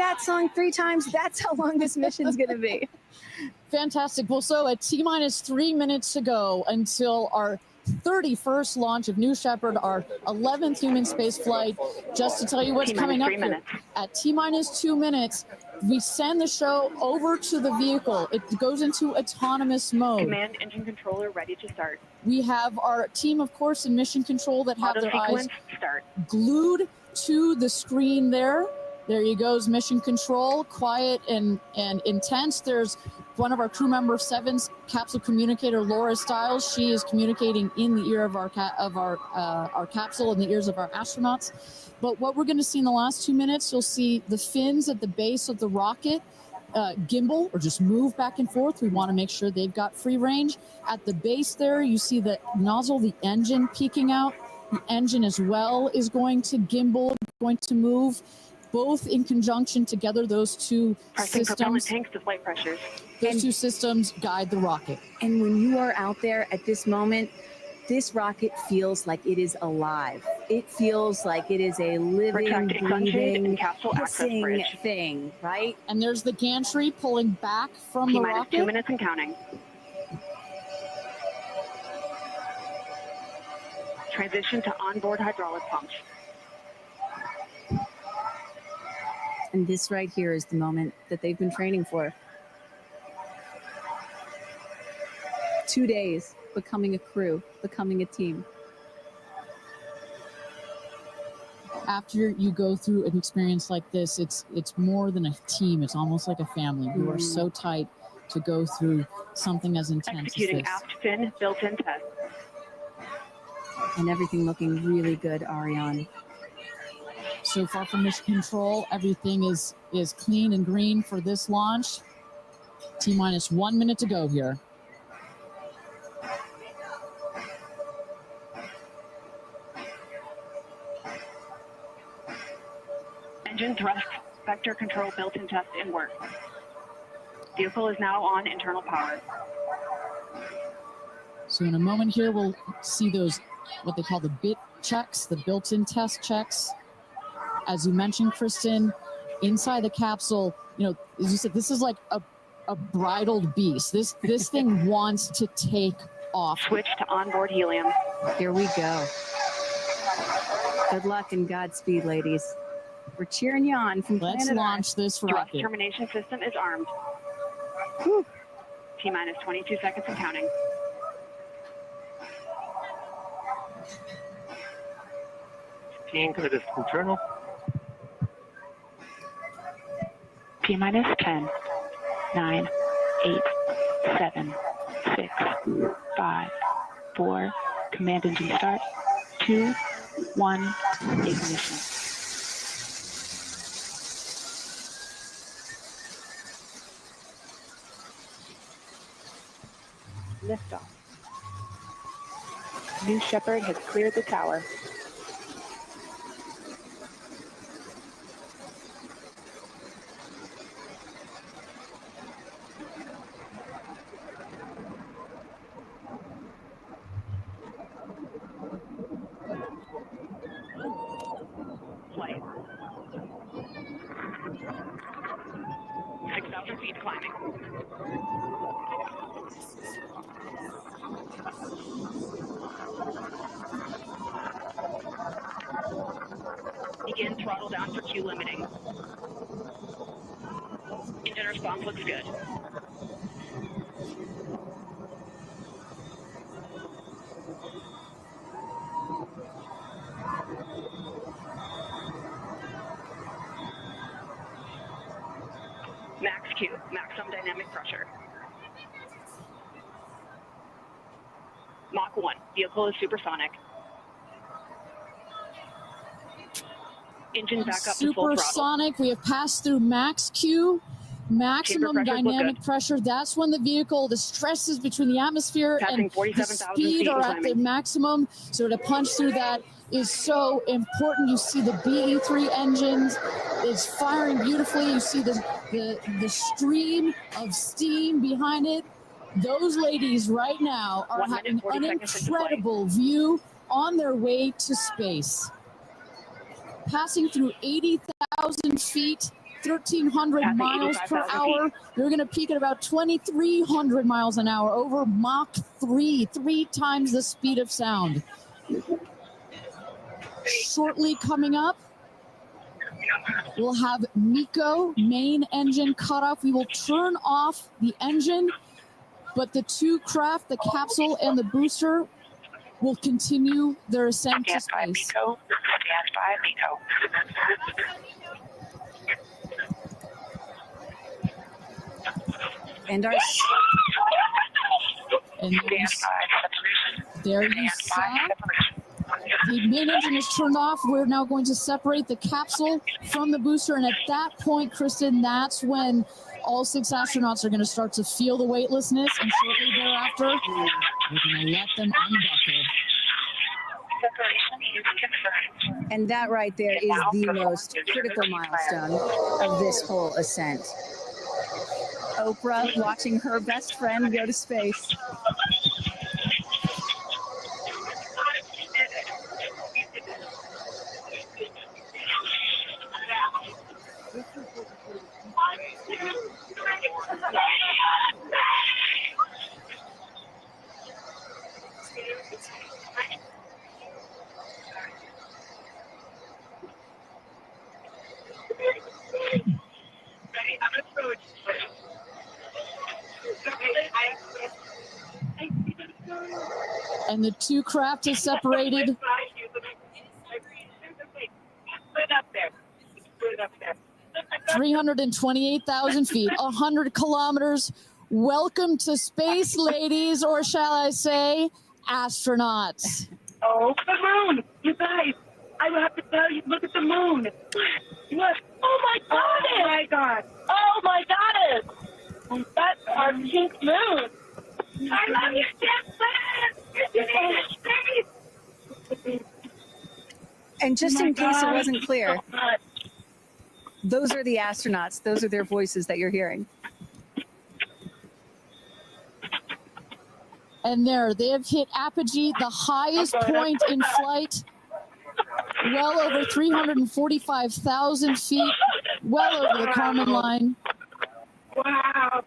that song 3 times, that's how long this mission's going to be. Fantastic. Well, so at T-minus 3 minutes to go until our 31st launch of New Shepard, our 11th human space flight. Just to tell you what's coming up here, at T-minus 2 minutes, we send the show over to the vehicle. It goes into autonomous mode. Command engine controller ready to start. We have our team, of course, in mission control that have their eyes glued to the screen there. There you goes, mission control, quiet and intense. There's one of our crew member 7's capsule communicator, Laura Stiles. She is communicating in the ear of our capsule, in the ears of our astronauts. But what we're going to see in the last 2 minutes, you'll see the fins at the base of the rocket gimbal or just move back and forth. We want to make sure they've got free range. At the base there, you see the nozzle, the engine peeking out. The engine as well is going to gimbal, going to move. Both in conjunction together, those two systems. Propellant tanks to flight pressures. Those two systems guide the rocket. And when you are out there at this moment, this rocket feels like it is alive. It feels like it is a living, breathing, hissing thing, right? And there's the gantry pulling back from the rocket. 2 minutes and counting. Transition to onboard hydraulic pumps. And this right here is the moment that they've been training for. 2 days, becoming a crew, becoming a team. After you go through an experience like this, it's more than a team. It's almost like a family. You are so tight to go through something as intense Executing as this. aft fin built-in test. And everything looking really good, Ariane. So far from mission control, everything is clean and green for this launch. T-minus 1 minute to go here. Engine thrust vector control built-in test in work. Vehicle is now on internal power. So in a moment here, we'll see those, what they call the bit checks, the built-in test checks. As you mentioned, Kristen, inside the capsule, you know, as you said, this is like a bridled beast. This thing wants to take off. Switch to onboard helium. Here we go. Good luck and Godspeed, ladies. We're cheering you on from Let's Planet launch Earth. this Thrust rocket. termination system is armed. Whew. T-minus 22 seconds and counting. Code is internal. T-minus 10, 9, 8, 7, 6, 5, 4, command engine start, 2, 1, ignition. Liftoff. New Shepard has cleared the tower. Flight. 6,000 feet climbing. Begin throttle down for Q limiting. Engine response looks good. Max Q, maximum dynamic pressure. Mach 1, vehicle is supersonic. Engine back up to full throttle. Supersonic, we have passed through max Q, maximum dynamic pressure. That's when the vehicle, the stresses between the atmosphere and the speed are at their maximum. So to punch through that is so important. You see the BE3 engines is firing beautifully. You see the stream of steam behind it. Those ladies right now are having an incredible view on their way to space. Passing through 80,000 feet 1,300 miles per hour. They're going to peak at about 2,300 miles an hour over Mach 3, 3 times the speed of sound. Shortly coming up, we'll have MECO, main engine cutoff. We will turn off the engine, but the two craft, the capsule and the booster, will continue their ascent to space. Stand by, MECO. And our there you saw the main engine is turned off. We're now going to separate the capsule from the booster, and at that point, Kristen, that's when all 6 astronauts are going to start to feel the weightlessness, and shortly thereafter, we're going to let them unbuckle. And that right there is the most critical milestone of this whole ascent. Oprah watching her best friend go to space. And the two craft is separated. Put it up there. Put it up there. 328,000 feet, 100 kilometers. Welcome to space, ladies, or shall I say, astronauts. Oh, the moon! You guys, I will have to tell you, look at the moon. Look. Oh my God! Oh my God! Oh my God! That's our pink moon. I love you, Jeff. And just in case it wasn't clear, those are the astronauts. Those are their voices that you're hearing. And there, they have hit apogee, the highest point in flight, well over 345,000 feet, well over the Kármán line. Wow.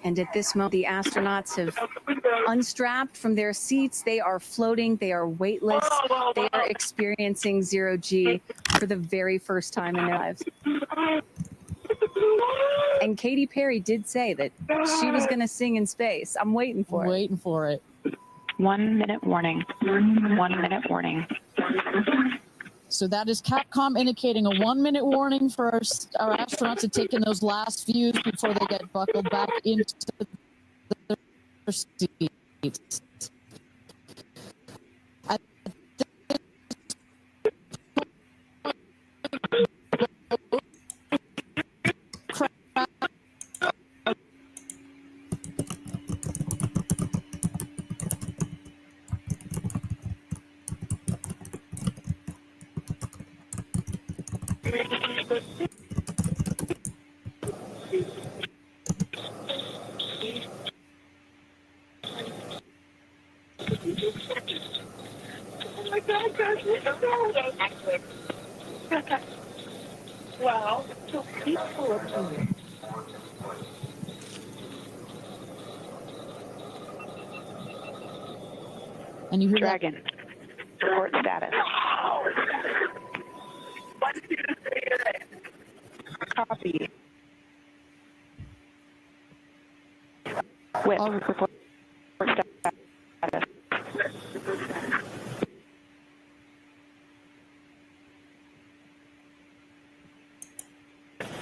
And at this moment, the astronauts have unstrapped from their seats. They are floating. They are weightless. They are experiencing zero-G for the very first time in their lives. And Katy Perry did say that she was going to sing in space. I'm waiting for it. Waiting for it. 1 minute warning. 1 minute warning. So that is Capcom indicating a 1 minute warning for our astronauts to take in those last views before they get buckled back into their seats. At Wow, so peaceful up here. And you hear Dragon, report status. Copy. With report status.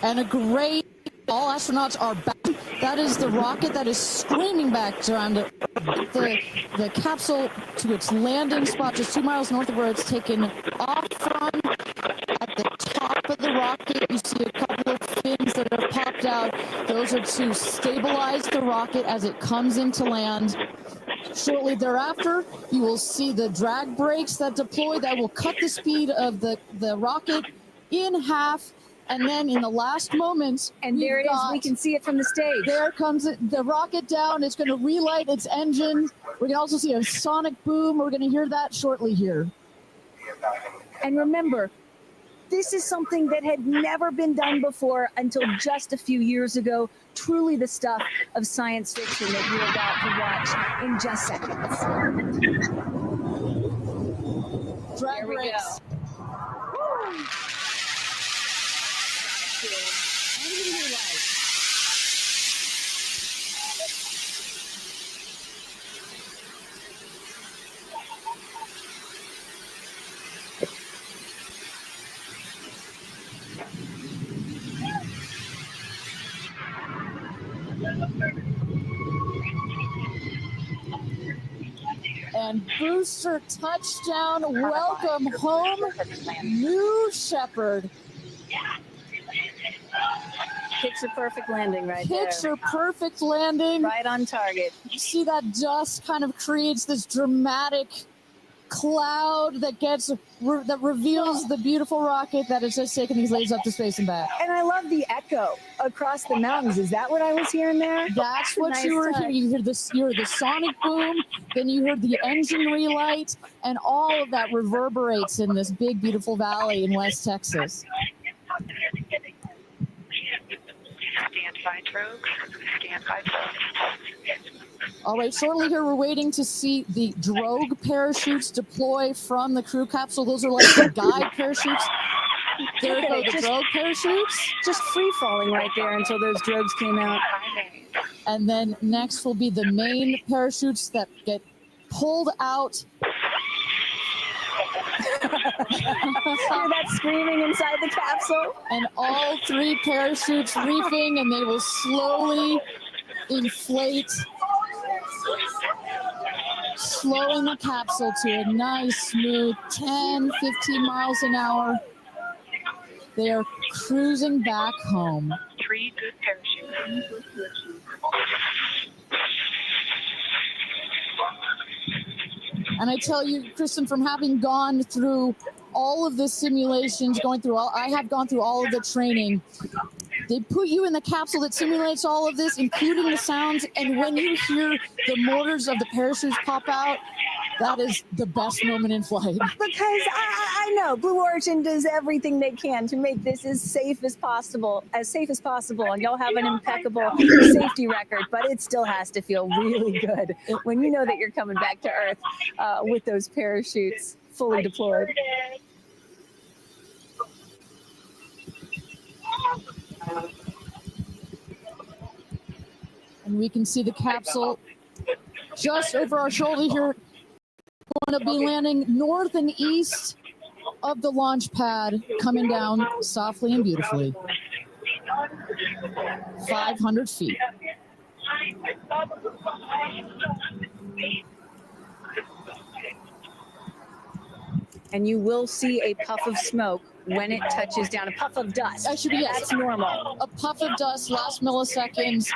And a great, all astronauts are back. That is the rocket that is screaming back down to the capsule to its landing spot just 2 miles north of where it's taken off from. At the top of the rocket, you see a couple of fins that have popped out. Those are to stabilize the rocket as it comes into land. Shortly thereafter, you will see the drag brakes that deploy that will cut the speed of the rocket in half. And then in the last moments, And there it is. We can see it from the stage. There comes the rocket down. It's going to relight its engine. We can also see a sonic boom. We're going to hear that shortly here. And remember, this is something that had never been done before until just a few years ago. Truly the stuff of science fiction that you're about to watch in just seconds. Drag brakes. And booster touchdown, welcome home, New Shepard. Picture perfect landing right there. Picture perfect landing. Right on target. You see that dust kind of creates this dramatic cloud that that reveals the beautiful rocket that has just taken these ladies up to space and back. And I love the echo across the mountains. Is that what I was hearing there? That's what Nice you were touch. hearing. You heard the sonic boom, then you heard the engine relight, and all of that reverberates in this big, beautiful valley in West Texas. Stand by drogues. Stand by drogues. All right, shortly here, we're waiting to see the drogue parachutes deploy from the crew capsule. Those are like the guide parachutes. There go the drogue parachutes. Just free falling right there until those drogues came out. And then next will be the main parachutes that get pulled out. Hear that screaming inside the capsule? And all three parachutes reefing, and they will slowly inflate, slowing the capsule to a nice, smooth 10, 15 miles an hour. They are cruising back home. 3 good parachutes. And I tell you, Kristen, from having gone through all of the simulations, I have gone through all of the training. They put you in the capsule that simulates all of this, including the sounds. And when you hear the motors of the parachutes pop out, that is the best moment in flight. Because I know Blue Origin does everything they can to make this as safe as possible, and y'all have an impeccable safety record, but it still has to feel really good when you know that you're coming back to Earth with those parachutes fully deployed. And we can see the capsule just over our shoulder here. Going to be landing north and east of the launch pad, coming down softly and beautifully. 500 feet. And you will see a puff of smoke when it touches down, a puff of dust. Actually, yes. That's normal. A puff of dust, last milliseconds,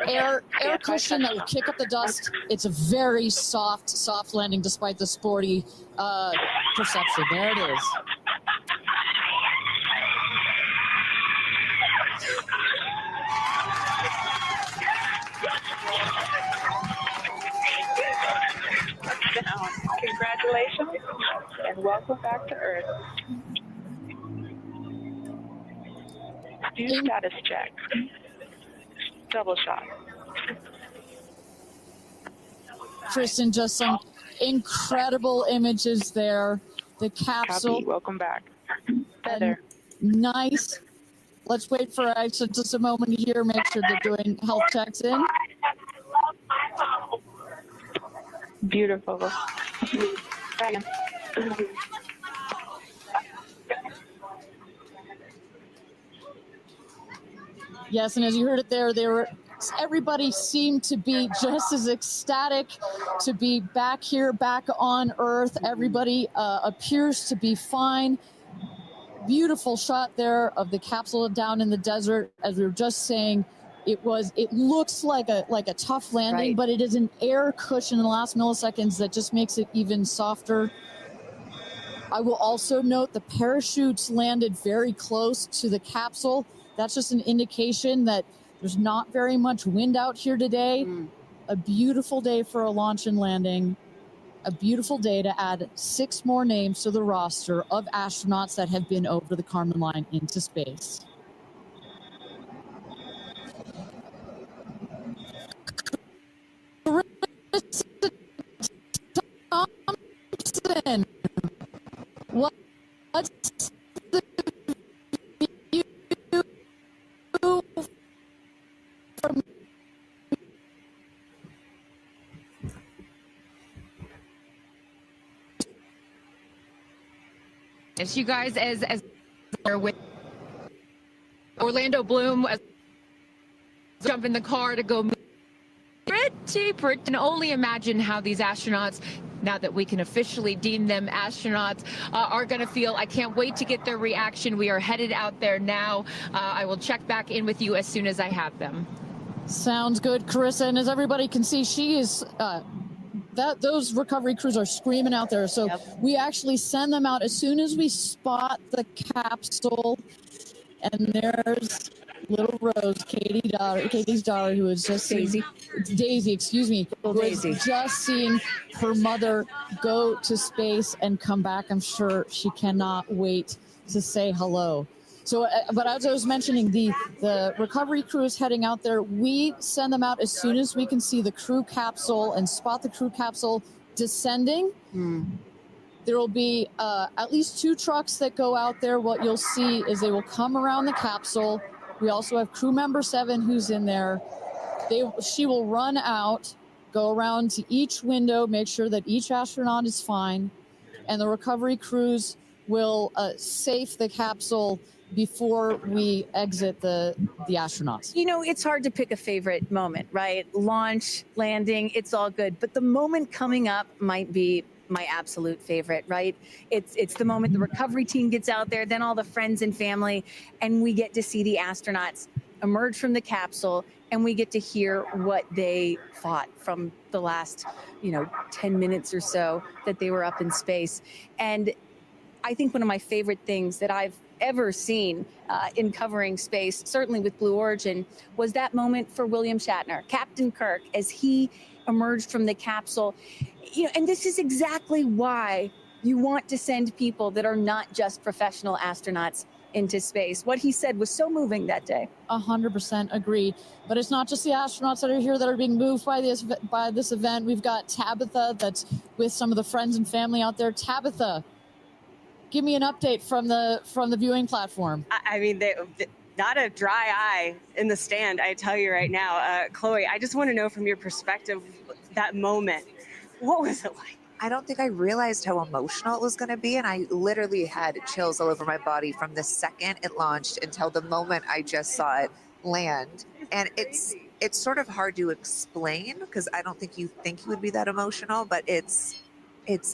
air cushion that will kick up the dust. It's a very soft landing despite the sporty perception. There it is. Congratulations and welcome back to Earth. Do status check. Double shot. Kristen, just some incredible images there. The capsule. Copy. Welcome back. Heather. Nice. Let's wait for just a moment here. Make sure they're doing health checks in. Beautiful. Yes, and as you heard it there, everybody seemed to be just as ecstatic to be back here, back on Earth. Everybody appears to be fine. Beautiful shot there of the capsule down in the desert. As we were just saying, it looks like a tough landing, right, but it is an air cushion in the last milliseconds that just makes it even softer. I will also note the parachutes landed very close to the capsule. That's just an indication that there's not very much wind out here today. A beautiful day for a launch and landing. A beautiful day to add 6 more names to the roster of astronauts that have been over the Kármán line into space. Thompson, what's the view from It's you guys as with Orlando Bloom as jump in the car to go pretty and only imagine how these astronauts, now that we can officially deem them astronauts, are going to feel. I can't wait to get their reaction. We are headed out there now. I will check back in with you as soon as I have them. Sounds good, Carissa. And as everybody can see, she is those recovery crews are screaming out there. So we actually send them out as soon as we spot the capsule. And there's little Rose, Katy's daughter, who is just Daisy, excuse me, who has just seen her mother go to space and come back. I'm sure she cannot wait to say hello. So, but as I was mentioning, the recovery crew is heading out there. We send them out as soon as we can see the crew capsule and spot the crew capsule descending. There will be at least 2 trucks that go out there. What you'll see is they will come around the capsule. We also have crew member 7 who's in there. She will run out, go around to each window, make sure that each astronaut is fine, and the recovery crews will safe the capsule before we exit the astronauts. You know, it's hard to pick a favorite moment, right? Launch, landing, it's all good. But the moment coming up might be my absolute favorite, right? It's the moment the recovery team gets out there, then all the friends and family, and we get to see the astronauts emerge from the capsule, and we get to hear what they fought from the last, 10 minutes or so that they were up in space. And I think one of my favorite things that I've ever seen in covering space, certainly with Blue Origin, was that moment for William Shatner, Captain Kirk, as he emerged from the capsule. And this is exactly why you want to send people that are not just professional astronauts into space. What he said was so moving that day. 100% agree. But it's not just the astronauts that are here that are being moved by this event. We've got Tabitha that's with some of the friends and family out there. Tabitha, give me an update from the viewing platform. I mean, not a dry eye in the stand, I tell you right now. Chloe, I just want to know from your perspective, that moment, what was it like? I don't think I realized how emotional it was going to be. And I literally had chills all over my body from the second it launched until the moment I just saw it land. And it's sort of hard to explain because I don't think you would be that emotional, but it's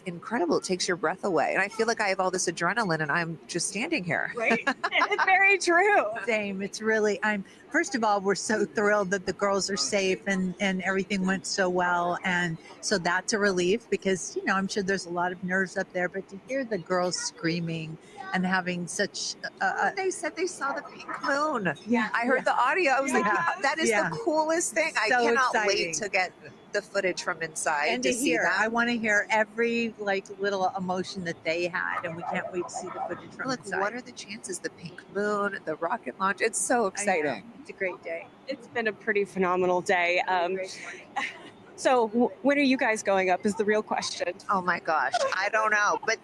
incredible. It takes your breath away. And I feel like I have all this adrenaline and I'm just standing here. Right? It's very true. Same. It's really, first of all, we're so thrilled that the girls are safe and everything went so well. And so that's a relief because, I'm sure there's a lot of nerves up there, but to hear the girls screaming and having such they said they saw the pink moon. Yeah. I heard the audio. I was like, that is the coolest thing. I So cannot exciting. wait to get the footage from inside and to to see hear, that. I want to hear every little emotion that they had, and we can't wait to see the footage from Look, inside. what are the chances? The pink moon, the rocket launch. It's so exciting. It's a great day. It's been a pretty phenomenal day. So when are you guys going up is the real question. Oh my gosh, I don't know, but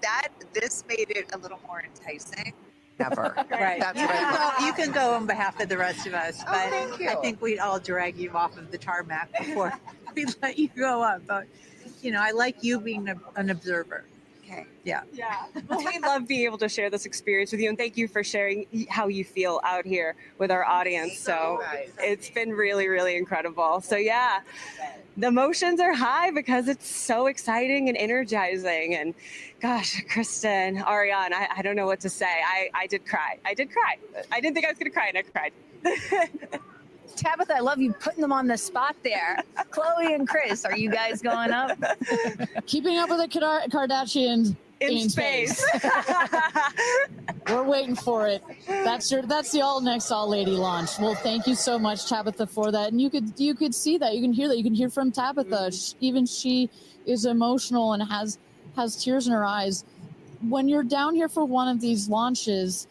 this made it a little more enticing. Never. Right. That's what I thought. You can go on behalf of the rest of us, Oh, but thank you. I think we'd all drag you off of the tarmac before we let you go up. But, I like you being an observer. Okay. Yeah. Yeah. Well, we love being able to share this experience with you, and thank you for sharing how you feel out here with our audience. So it's been really, really incredible. So yeah, the emotions are high because it's so exciting and energizing. And gosh, Kristen, Ariane, I don't know what to say. I did cry. I didn't think I was going to cry, and I cried. Tabitha, I love you putting them on the spot there. Chloe and Chris, are you guys going up? Keeping up with the Kardashians, in space. We're waiting for it. That's the all next all lady launch. Well, thank you so much, Tabitha, for that. And you could see that, you can hear that, you can hear from Tabitha. Even she is emotional and has tears in her eyes. When you're down here for one of these launches,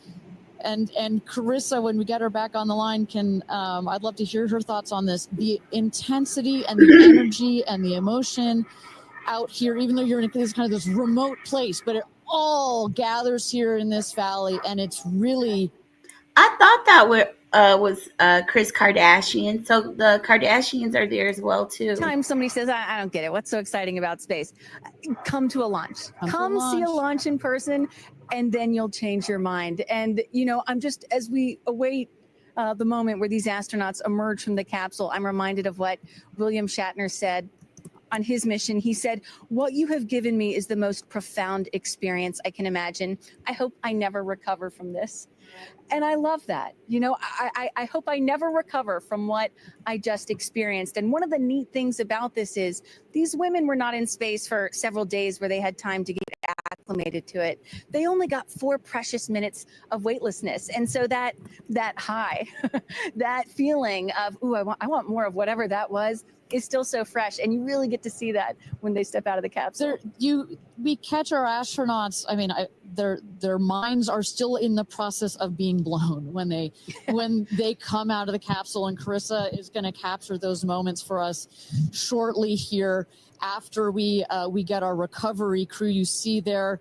and Carissa, when we get her back on the line, can I'd love to hear her thoughts on this. The intensity and the energy and the emotion out here, even though you're in this kind of this remote place, but it all gathers here in this valley, and it's really. I thought that was Kris Kardashian, so the Kardashians are there as well too. Time somebody says, I don't get it. What's so exciting about space? Come to a launch. Come see a launch in person, and then you'll change your mind. And I'm just, as we await the moment where these astronauts emerge from the capsule, I'm reminded of what William Shatner said on his mission. He said, "What you have given me is the most profound experience I can imagine. I hope I never recover from this." And I love that. I hope I never recover from what I just experienced. And one of the neat things about this is these women were not in space for several days where they had time to get acclimated to it. They only got 4 precious minutes of weightlessness. And so that high, that feeling of, ooh, I want more of whatever that was, is still so fresh. And you really get to see that when they step out of the capsule. We catch our astronauts. I mean, their minds are still in the process of being blown when they come out of the capsule. And Carissa is going to capture those moments for us shortly here after we get our recovery crew. You see there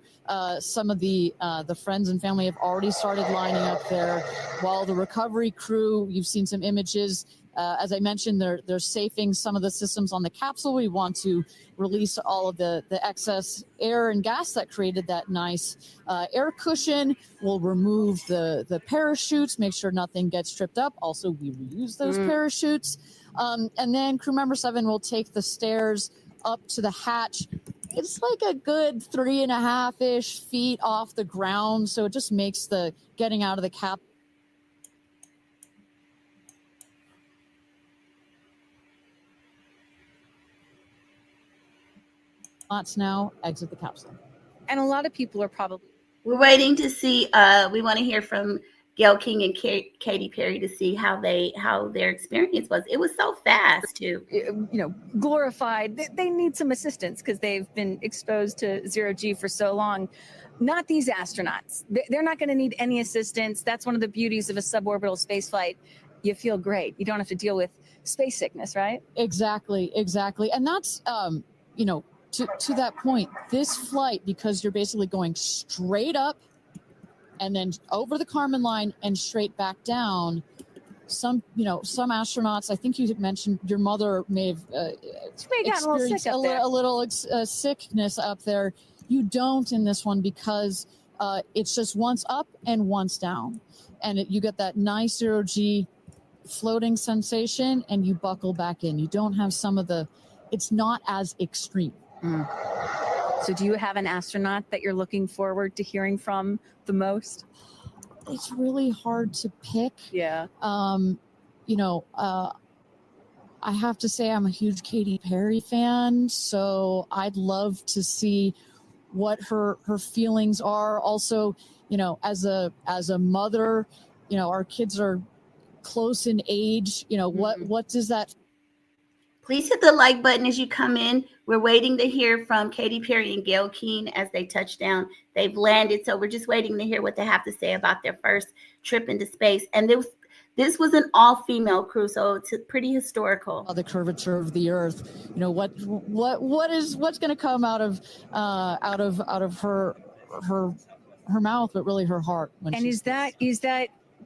some of the friends and family have already started lining up there, while the recovery crew, you've seen some images. As I mentioned, they're safing some of the systems on the capsule. We want to release all of the excess air and gas that created that nice air cushion. We'll remove the parachutes, make sure nothing gets stripped up. Also, we reuse those parachutes. And then crew member 7 will take the stairs up to the hatch. It's like a good 3.5-ish feet off the ground. So it just makes the getting out of the cap now exit the capsule. And a lot of people are probably. We're waiting to see. We want to hear from Gayle King and Katy Perry to see how their experience was. It was so fast too. Glorified. They need some assistance because they've been exposed to 0G for so long. Not these astronauts. They're not going to need any assistance. That's one of the beauties of a suborbital spaceflight. You feel great. You don't have to deal with space sickness, right? Exactly. And that's to that point, this flight, because you're basically going straight up and then over the Kármán line and straight back down. Some astronauts, I think you had mentioned your mother may have experienced a little sickness up there. You don't in this one because it's just once up and once down. And you get that nice 0G floating sensation and you buckle back in. You don't have it's not as extreme. So do you have an astronaut that you're looking forward to hearing from the most? It's really hard to pick. Yeah. I have to say I'm a huge Katy Perry fan, so I'd love to see what her feelings are. Also, as a mother, our kids are close in age. What does that? Please hit the like button as you come in. We're waiting to hear from Katy Perry and Gayle King as they touch down. They've landed, so we're just waiting to hear what they have to say about their first trip into space. And this was an all-female crew, so it's pretty historical. The curvature of the Earth. What's going to come out of her mouth, but really her heart. And is that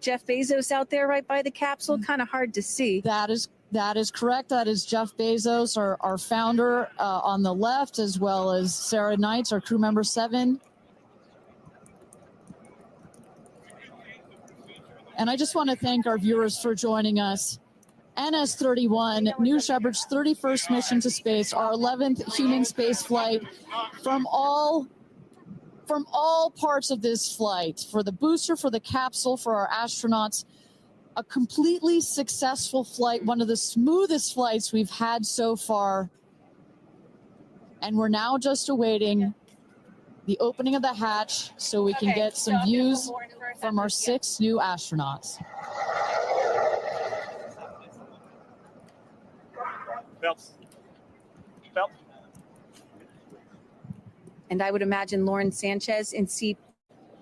Jeff Bezos out there right by the capsule? Kind of hard to see. That is correct. That is Jeff Bezos, our founder, on the left, as well as Sarah Knights, our crew member 7. And I just want to thank our viewers for joining us. NS-31, New Shepard's 31st mission to space, our 11th human space flight. From all parts of this flight, for the booster, for the capsule, for our astronauts, a completely successful flight, one of the smoothest flights we've had so far. And we're now just awaiting the opening of the hatch so we can get some views from our 6 new astronauts. Phelps. Phelps. And I would imagine Lauren Sanchez in seat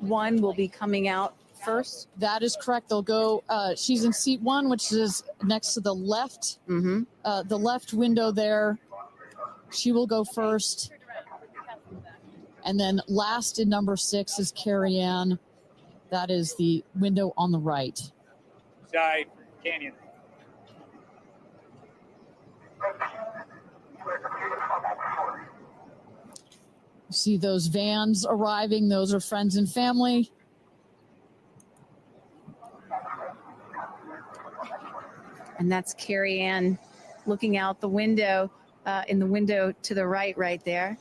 1 will be coming out first. That is correct. They'll go. She's in seat 1, which is next to the left. Mm-hmm. The left window there. She will go first. And then last in number 6 is Carrie Ann. That is the window on the right. Side canyon. See those vans arriving. Those are friends and family. And that's Carrie Ann looking out the window, in the window to the right there.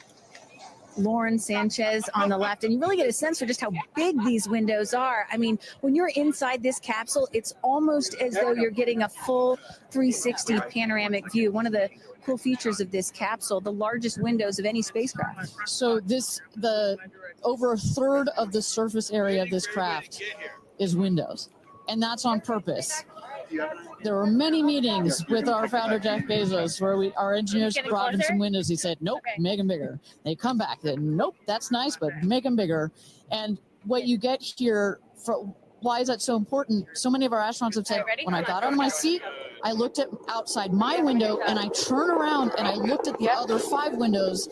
Lauren Sanchez on the left. And you really get a sense for just how big these windows are. I mean, when you're inside this capsule, it's almost as though you're getting a full 360 panoramic view. One of the cool features of this capsule, the largest windows of any spacecraft. So over a third of the surface area of this craft is windows. And that's on purpose. There were many meetings with our founder, Jeff Bezos, where our engineers brought him some windows. He said, nope, make them bigger. They come back. They said, nope, that's nice, but make them bigger. And what you get here, why is that so important? So many of our astronauts have said, when I got out of my seat, I looked at outside my window and I turned around and I looked at the other 5 windows,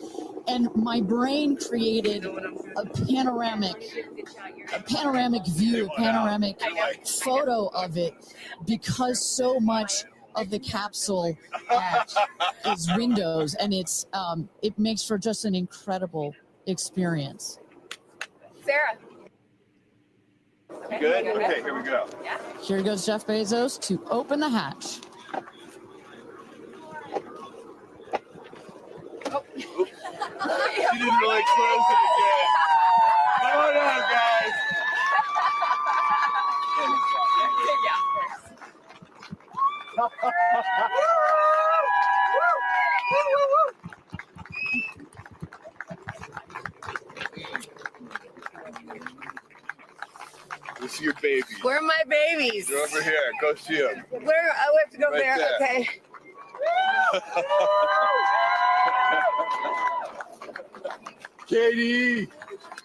and my brain created a panoramic view, a panoramic photo of it, because so much of the capsule is windows, and it makes for just an incredible experience. Sarah. Good? Okay, here we go. Here goes Jeff Bezos to open the hatch. She didn't really close it again. Come on out, guys. Let's see your babies. Where are my babies? They're over here. Go see them. Where? I have to go Right there. there. Okay. Katy!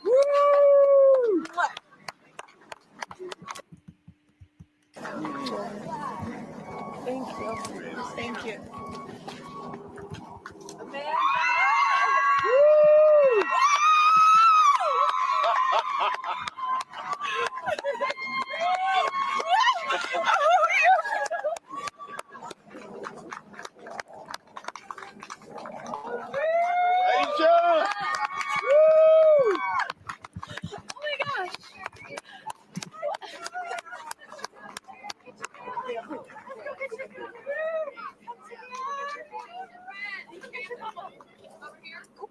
Woo! Thank you. Thank you. Amanda! Woo! Aisha!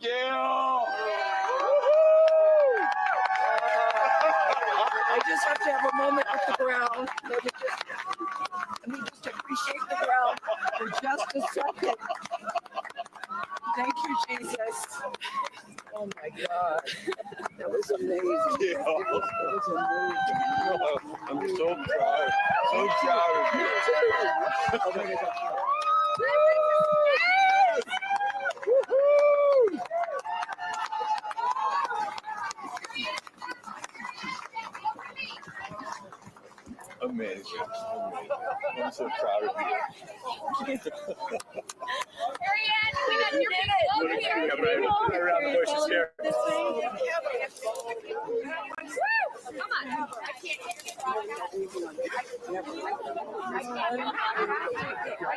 Gayle! I just have to have a moment with the ground. Let me just appreciate the ground for just a second. Thank you, Jesus. Oh my God. That was amazing. Yeah. That was amazing. I'm so proud. So proud of you. Oh my God. Amazing. I'm so proud of you. Come right around the bushes here. I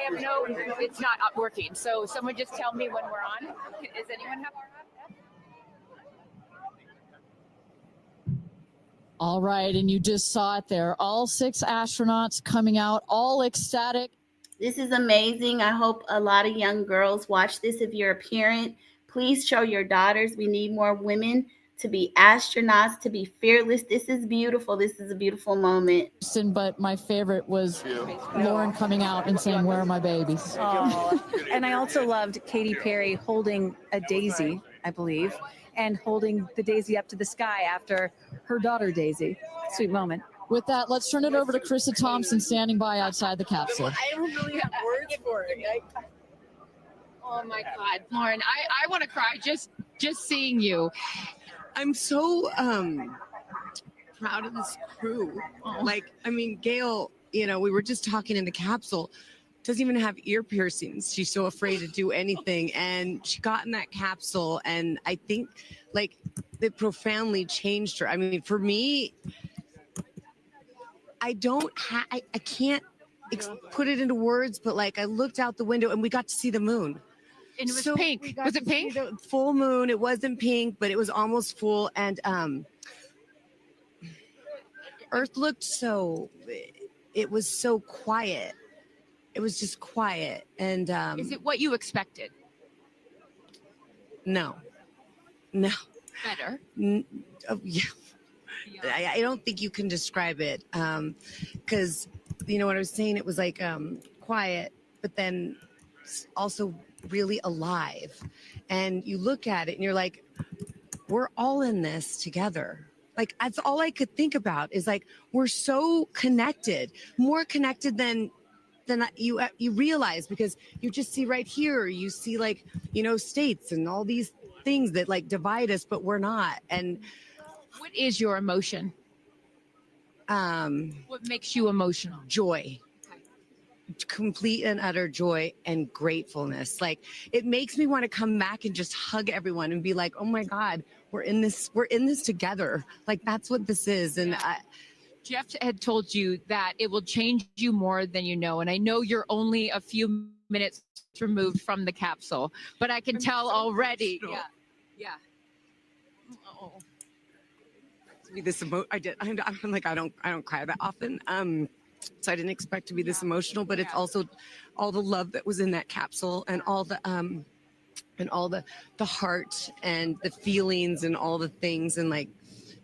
have no, it's not working. So someone just tell me when we're on. Does anyone have our All right, and you just saw it there. All 6 astronauts coming out, all ecstatic. This is amazing. I hope a lot of young girls watch this. If you're a parent, please show your daughters. We need more women to be astronauts, to be fearless. This is beautiful. This is a beautiful moment. But my favorite was Lauren coming out and saying, "Where are my babies?" Oh, and I also loved Katy Perry holding a daisy, I believe. and holding the daisy up to the sky after her daughter Daisy. Sweet moment. With that, let's turn it over to Krista Thompson standing by outside the capsule. I don't really have words for it. Oh my God, Lauren, I want to cry just seeing you. I'm so proud of this crew. Like, I mean, Gayle, you know, we were just talking in the capsule, doesn't even have ear piercings. She's so afraid to do anything. And she got in that capsule, and I think like it profoundly changed her. I mean, for me, I can't put it into words, but like I looked out the window and we got to see the moon. And it was pink. Was it pink? The full moon. It wasn't pink, but it was almost full. And Earth looked it was so quiet. It was just quiet. And is it what you expected? No. Better. Yeah. I don't think you can describe it. Because, you know what I was saying? It was like quiet, but then also really alive. And you look at it and you're like, we're all in this together. Like, that's all I could think about is like, we're so connected, more connected than you realize, because you just see right here, you see like, you know, states and all these things that like divide us, but we're not. And what is your emotion? What makes you emotional? Joy. Complete and utter joy and gratefulness. Like, it makes me want to come back and just hug everyone and be like, oh my God, we're in this together. Like, that's what this is. And Jeff had told you that it will change you more than you know. And I know you're only a few minutes removed from the capsule, but I can tell already. Yeah. Oh. To be this I'm like, I don't cry that often. So I didn't expect to be this emotional, but it's also all the love that was in that capsule, and all the heart and the feelings and all the things. And like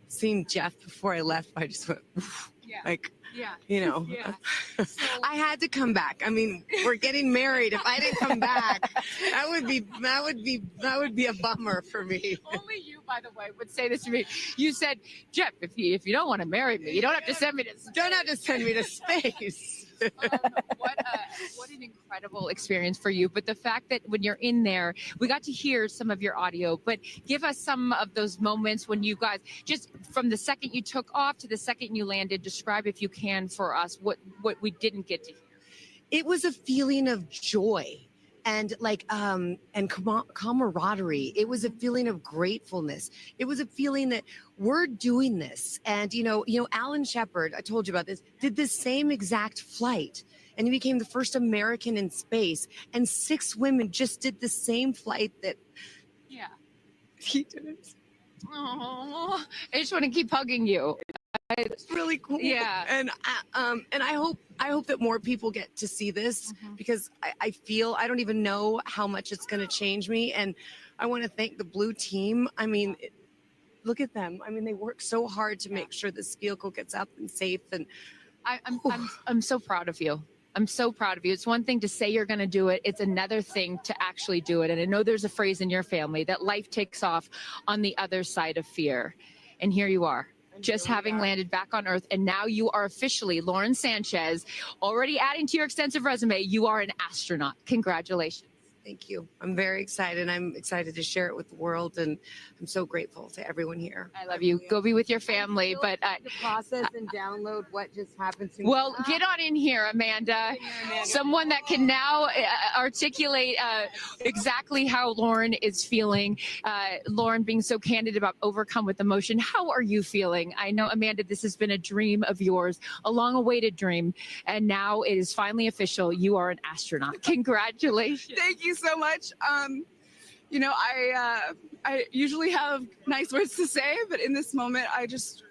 seeing Jeff before I left, I just went, you know, I had to come back. I mean, we're getting married. If I didn't come back, that would be a bummer for me. Only you, by the way, would say this to me. You said, Jeff, if you don't want to marry me, you don't have to send me to space. Don't have to send me to space. What an incredible experience for you. But the fact that when you're in there, we got to hear some of your audio, but give us some of those moments when you guys, just from the second you took off to the second you landed, describe, if you can, for us what we didn't get to hear. It was a feeling of joy and like and camaraderie. It was a feeling of gratefulness. It was a feeling that we're doing this. And you know Alan Shepard, I told you about this, did this same exact flight, and he became the first American in space. And 6 women just did the same flight that he did. Oh, I just want to keep hugging you. It's really cool. Yeah. And I hope that more people get to see this, because I feel, I don't even know how much it's going to change me. And I want to thank the Blue team. I mean, look at them. I mean, they work so hard to make sure this vehicle gets up and safe. And I'm so proud of you. I'm so proud of you. It's one thing to say you're going to do it. It's another thing to actually do it. And I know there's a phrase in your family that life takes off on the other side of fear. And here you are, just having landed back on Earth. And now you are officially, Lauren Sanchez, already adding to your extensive resume, you are an astronaut. Congratulations. Thank you. I'm very excited. I'm excited to share it with the world, and I'm so grateful to everyone here. I love you. Go be with your family. But to process and download what just happened to me. Well, get on in here, Amanda. Someone that can now articulate exactly how Lauren is feeling. Lauren being so candid about overcome with emotion. How are you feeling? I know, Amanda, this has been a dream of yours, a long-awaited dream, and now it is finally official. You are an astronaut. Congratulations. Thank you so much. You know, I usually have nice words to say, but in this moment, I just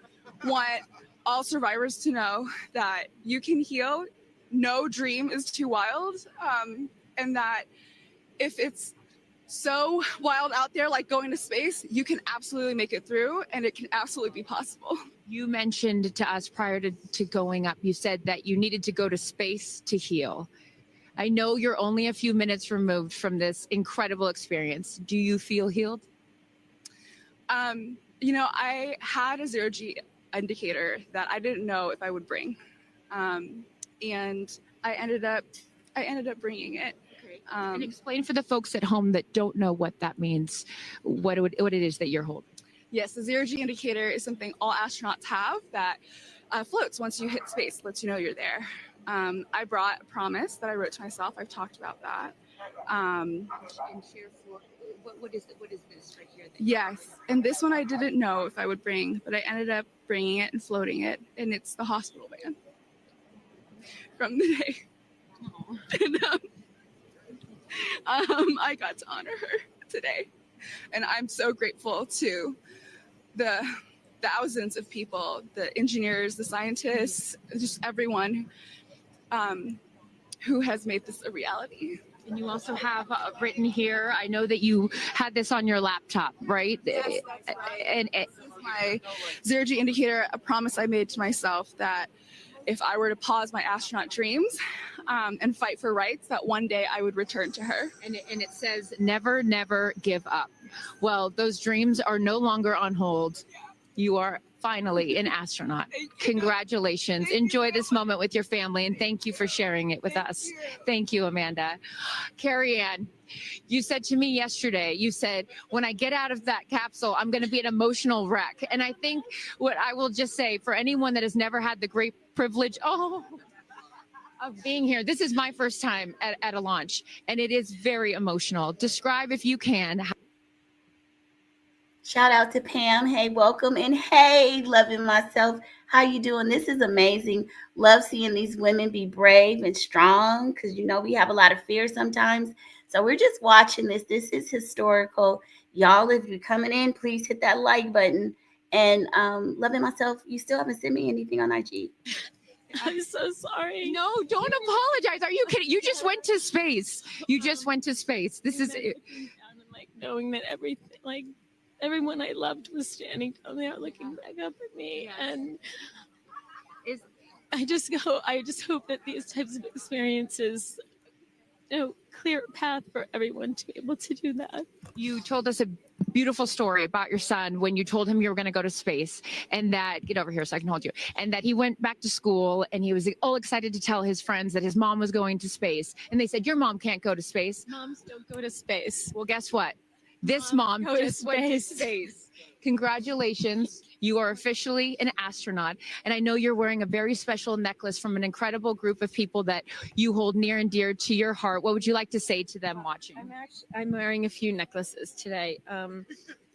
want all survivors to know that you can heal. No dream is too wild, and that if it's so wild out there, like going to space, you can absolutely make it through, and it can absolutely be possible. You mentioned to us prior to going up, you said that you needed to go to space to heal. I know you're only a few minutes removed from this incredible experience. Do you feel healed? You know, I had a zero-G indicator that I didn't know if I would bring, and I ended up bringing it. And explain for the folks at home that don't know what that means, what it is that you're holding. Yes, the zero-G indicator is something all astronauts have that floats once you hit space, lets you know you're there. I brought a promise that I wrote to myself. I've talked about that. And share for what is this right here? Yes, and this one I didn't know if I would bring, but I ended up bringing it and floating it, and it's the hospital van from the day. And, I got to honor her today, and I'm so grateful to the thousands of people, the engineers, the scientists, just everyone who has made this a reality. And you also have written here, I know that you had this on your laptop, right? Yes, that's right. And this is my zero-G indicator, a promise I made to myself that if I were to pause my astronaut dreams and fight for rights, that one day I would return to her. And it says, never, never give up. Well, those dreams are no longer on hold. You are finally an astronaut. Congratulations. Enjoy this moment with your family, and thank you for sharing it with us. Thank you, Amanda. Carrie Ann, you said to me yesterday, you said, when I get out of that capsule, I'm going to be an emotional wreck. And I think what I will just say, for anyone that has never had the great privilege of being here, this is my first time at a launch, and it is very emotional. Describe, if you can. Shout out to Pam. Hey, welcome. And hey, loving myself. How you doing? This is amazing. Love seeing these women be brave and strong, because, you know, we have a lot of fear sometimes. So we're just watching this. This is historical. Y'all, if you're coming in, please hit that like button. And loving myself, you still haven't sent me anything on IG. I'm so sorry. No, don't apologize. Are you kidding? You just went to space. You just went to space. This is Like knowing that everything, like everyone I loved was standing down there looking back up at me. And I just hope that these types of experiences, you know, clear a path for everyone to be able to do that. You told us a beautiful story about your son when you told him you were going to go to space, and that, get over here so I can hold you, and that he went back to school and he was all excited to tell his friends that his mom was going to space. And they said, your mom can't go to space. Moms don't go to space. Well, guess what? This mom just went to space. Congratulations. You are officially an astronaut. And I know you're wearing a very special necklace from an incredible group of people that you hold near and dear to your heart. What would you like to say to them watching? I'm wearing a few necklaces today.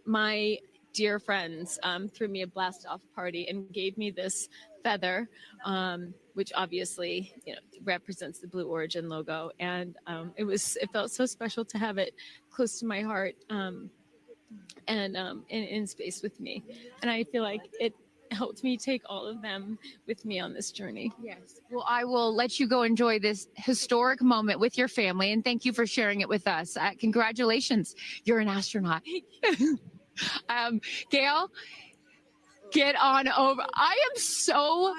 My dear friends threw me a blast off party and gave me this feather, which obviously, you know, represents the Blue Origin logo. And it felt so special to have it close to my heart and in space with me. And I feel like it helped me take all of them with me on this journey. Yes. Well, I will let you go enjoy this historic moment with your family, and thank you for sharing it with us. Congratulations. You're an astronaut. Gayle, get on over. I am so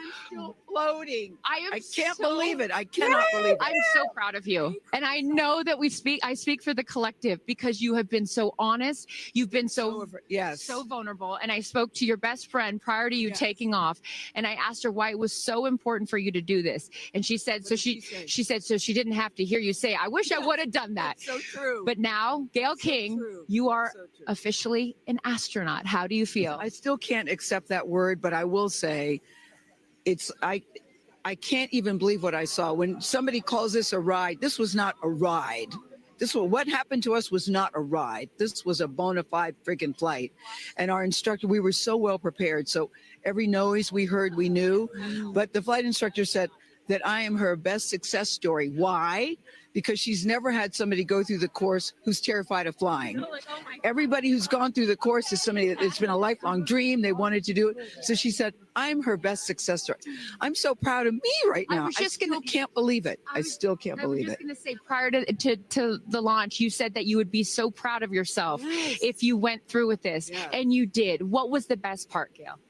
floating. I can't believe it. I cannot believe it. I'm so proud of you. And I know that I speak for the collective, because you have been so honest. You've been so vulnerable. And I spoke to your best friend prior to you taking off, and I asked her why it was so important for you to do this. And she said, so she said, so she didn't have to hear you say, I wish I would have done that. So true. But now, Gayle King, you are officially an astronaut. How do you feel? I still can't accept that word, but I will say I can't even believe what I saw. When somebody calls this a ride, this was not a ride. What happened to us was not a ride. This was a bona fide freaking flight. And our instructor, we were so well prepared. So every noise we heard, we knew. But the flight instructor said that I am her best success story. Why? Because she's never had somebody go through the course who's terrified of flying. Everybody who's gone through the course is somebody that it's been a lifelong dream. They wanted to do it. So she said, I'm her best success story. I'm so proud of me right now. I still can't believe it. I still can't believe it. I was just going to say, prior to the launch, you said that you would be so proud of yourself if you went through with this. And you did. What was the best part, Gayle?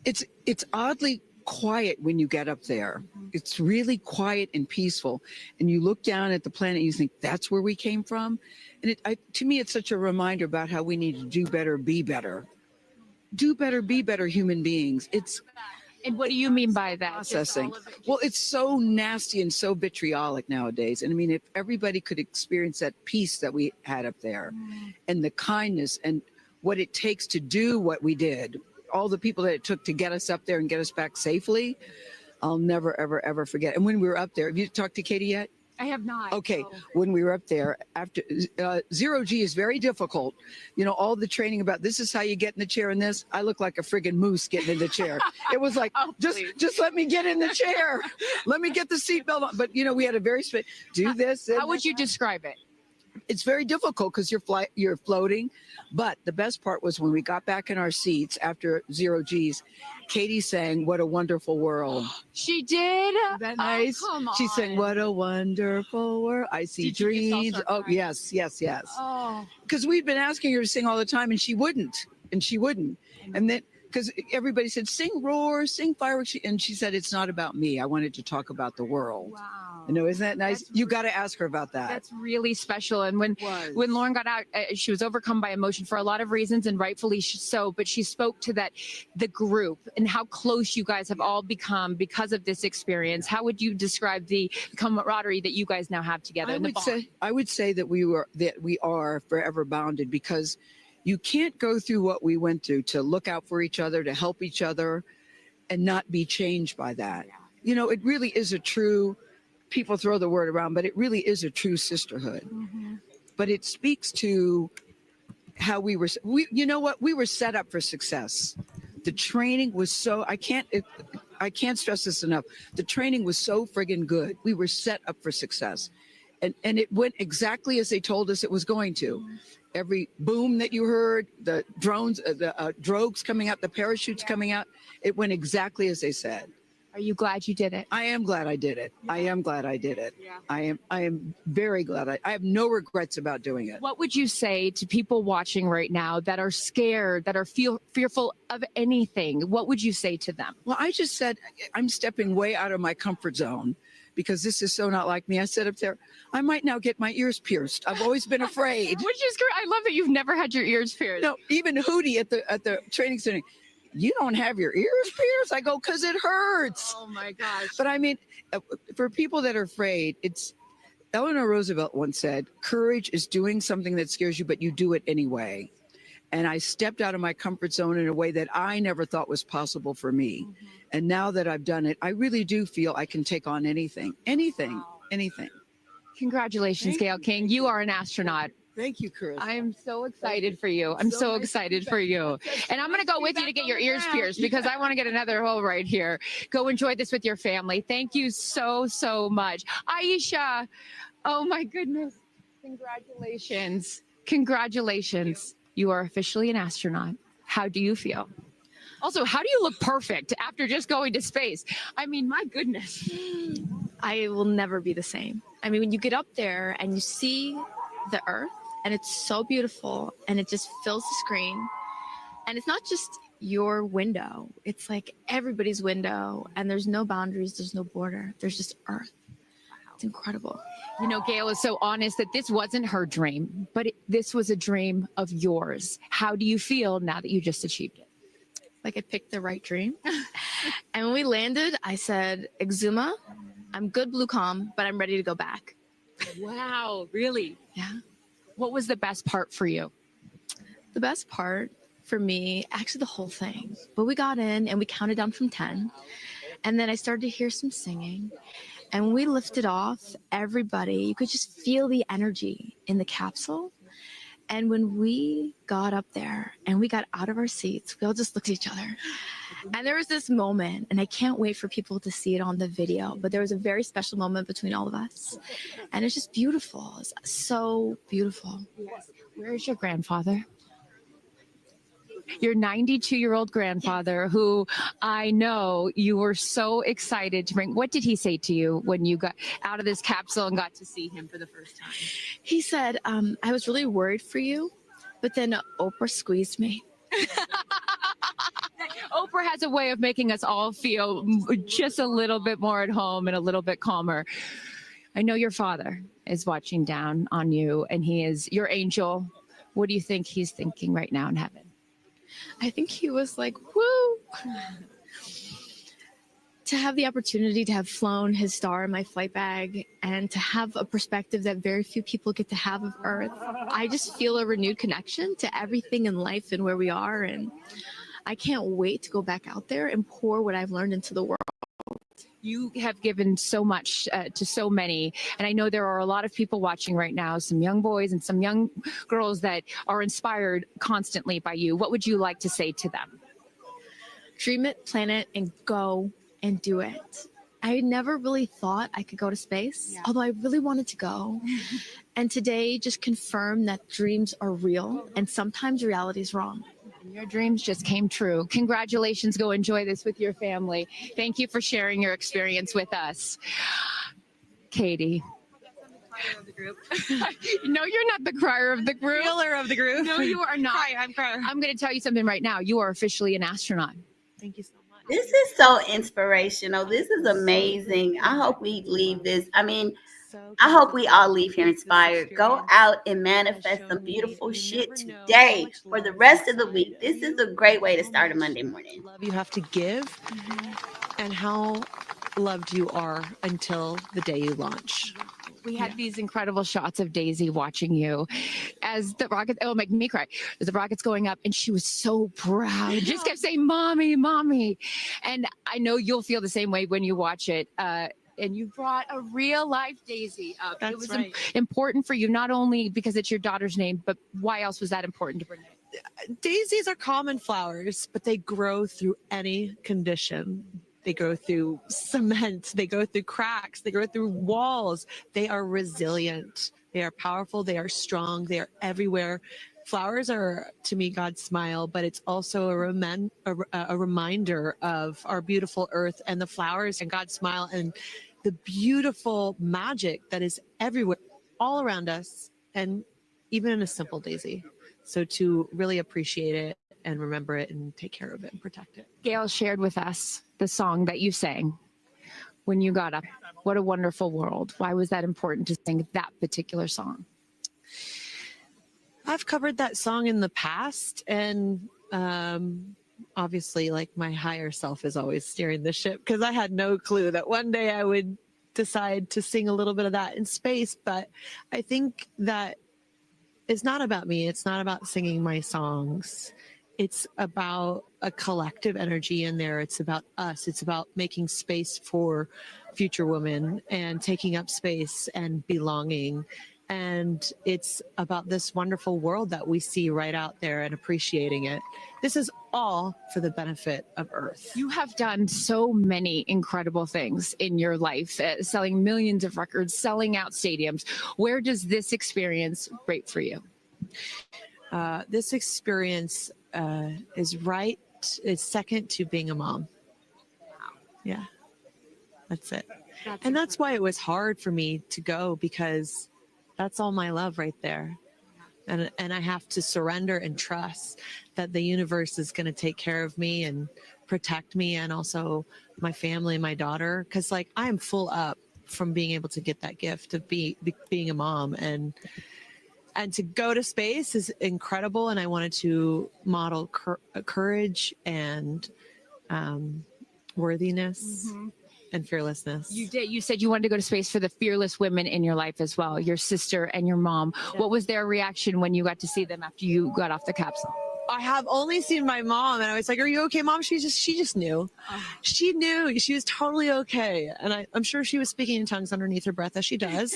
It's oddly quiet when you get up there. It's really quiet and peaceful. And you look down at the planet and you think, that's where we came from. And to me, it's such a reminder about how we need to do better, be better. Do better, be better human beings. And what do you mean by that? Processing. Well, it's so nasty and so vitriolic nowadays. And I mean, if everybody could experience that peace that we had up there and the kindness and what it takes to do what we did, all the people that it took to get us up there and get us back safely, I'll never, ever, ever forget. And when we were up there, have you talked to Katy yet? I have not. Okay, so- when we were up there, after zero G is very difficult. You know, all the training about this is how you get in the chair and this. I look like a friggin' moose getting in the chair. It was like, just let me get in the chair. Let me get the seatbelt on. But, you know, we had a very, do this. How would you describe it? It's very difficult because you're floating. But the best part was when we got back in our seats after zero G's, Katy sang "What a Wonderful World." She did. Nice. Oh, come on. She sang "What a Wonderful World." I see Did you just all dreams. start Oh crying? yes. Oh. Because we'd been asking her to sing all the time, and she wouldn't. And then because everybody said, "Sing Roar, sing Fireworks," and she said, "It's not about me. I wanted to talk about the world." Wow. You know, isn't that nice? You got to ask her about that. That's really special. And when Lauren got out, she was overcome by emotion for a lot of reasons, and rightfully so. But she spoke to the group and how close you guys have all become because of this experience. How would you describe the camaraderie that you guys now have together? I would say that we are forever bonded because you can't go through what we went through to look out for each other, to help each other, and not be changed by that. You know, it really is a true. People throw the word around, but it really is a true sisterhood. But it speaks to how we were set up for success. The training was so, I can't stress this enough. The training was so friggin' good. We were set up for success. And it went exactly as they told us it was going to. Every boom that you heard, the drones, the drogues coming out, the parachutes coming out, it went exactly as they said. Are you glad you did it? I am glad I did it. Yeah. I am glad I did it. Yeah. I am very glad. I have no regrets about doing it. What would you say to people watching right now that are scared, that are fearful of anything? What would you say to them? Well, I just said, I'm stepping way out of my comfort zone because this is so not like me. I said up there, I might now get my ears pierced. I've always been afraid. Which is great. I love that you've never had your ears pierced. No, even Hootie at the training center. You don't have your ears pierced? I go, because it hurts. Oh my gosh. But I mean, for people that are afraid, Eleanor Roosevelt once said, courage is doing something that scares you, but you do it anyway. And I stepped out of my comfort zone in a way that I never thought was possible for me. And now that I've done it, I really do feel I can take on anything. Congratulations, Gayle King. You are an astronaut. Thank you, Chris. I am so excited for you. I'm so excited for you. And I'm going to go with you to get your ears pierced because I want to get another hole right here. Go enjoy this with your family. Thank you so, so much. Aisha, oh my goodness. Congratulations. Congratulations. You are officially an astronaut. How do you feel? Also, how do you look perfect after just going to space? I mean, my goodness. I will never be the same. I mean, when you get up there and you see the Earth, and it's so beautiful and it just fills the screen, and it's not just your window, it's like everybody's window, and there's no boundaries, there's no border, there's just Earth. It's incredible. You know, Gayle is so honest that this wasn't her dream, but this was a dream of yours. How do you feel now that you just achieved it? Like I picked the right dream. And when we landed, I said, Exuma, I'm good blue calm, but I'm ready to go back. Wow, really? Yeah. What was the best part for you? The best part for me, actually the whole thing. But we got in and we counted down from 10. And then I started to hear some singing. And when we lifted off, everybody, you could just feel the energy in the capsule. And when we got up there and we got out of our seats, we all just looked at each other. And there was this moment, and I can't wait for people to see it on the video, but there was a very special moment between all of us. And it's just beautiful. It's so beautiful. Yes. Where is your grandfather? Your 92-year-old grandfather, who I know you were so excited to bring. What did he say to you when you got out of this capsule and got to see him for the first time? He said, I was really worried for you, but then Oprah squeezed me. Oprah power has a way of making us all feel just a little bit more at home and a little bit calmer. I know your father is watching down on you, and he is your angel. What do you think he's thinking right now in heaven? I think he was like, woo! To have the opportunity to have flown his star in my flight bag and to have a perspective that very few people get to have of Earth, I just feel a renewed connection to everything in life and where we are. And I can't wait to go back out there and pour what I've learned into the world. You have given so much to so many, and I know there are a lot of people watching right now, some young boys and some young girls that are inspired constantly by you. What would you like to say to them? Dream it, plan it, and go and do it. I never really thought I could go to space, although I really wanted to go. And today just confirmed that dreams are real and sometimes reality is wrong. And your dreams just came true. Congratulations. Go enjoy this with your family. Thank you for sharing your experience with us. Katy. Of the group. No, you're not the crier of the group. Healer of the group. No, you are not. I'm crying. I'm going to tell you something right now. You are officially an astronaut. Thank you so much. This is so inspirational. This is amazing. I hope we leave this. I mean, I hope we all leave here inspired. Go out and manifest some beautiful shit today for the rest of the week. This is a great way to start a Monday morning. Love you have to give and how loved you are until the day you launch. We had these incredible shots of Daisy watching you as the rocket, oh, make me cry, as the rocket's going up, and she was so proud. Just kept saying, mommy, mommy. And I know you'll feel the same way when you watch it. And you brought a real life Daisy up. That's it was right. important for you, not only because it's your daughter's name, but why else was that important to bring it? Daisies are common flowers, but they grow through any condition. They go through cement, they go through cracks, they go through walls. They are resilient. They are powerful. They are strong. They are everywhere. Flowers are, to me, God's smile, but it's also a reminder of our beautiful earth and the flowers and God's smile and the beautiful magic that is everywhere, all around us, and even in a simple daisy. So to really appreciate it and remember it and take care of it and protect it. Gayle shared with us the song that you sang when you got up. What a wonderful world. Why was that important to sing that particular song? I've covered that song in the past, and obviously, like, my higher self is always steering the ship, because I had no clue that one day I would decide to sing a little bit of that in space. But I think that it's not about me. It's not about singing my songs. It's about a collective energy in there. It's about us. It's about making space for future women and taking up space and belonging. And it's about this wonderful world that we see right out there and appreciating it. This is all for the benefit of Earth. You have done so many incredible things in your life, selling millions of records, selling out stadiums. Where does this experience rate for you? This experience is second to being a mom. Yeah, that's it. And that's why it was hard for me to go, because that's all my love right there. And I have to surrender and trust that the universe is going to take care of me and protect me, and also my family and my daughter. Because, like, I am full up from being able to get that gift of being a mom, and to go to space is incredible. And I wanted to model courage and worthiness. And fearlessness. You did. You said you wanted to go to space for the fearless women in your life as well, your sister and your mom. Yeah. What was their reaction when you got to see them after you got off the capsule? I have only seen my mom, and I was like, "Are you okay, Mom?" She just knew. She knew. She was totally okay, and I'm sure she was speaking in tongues underneath her breath, as she does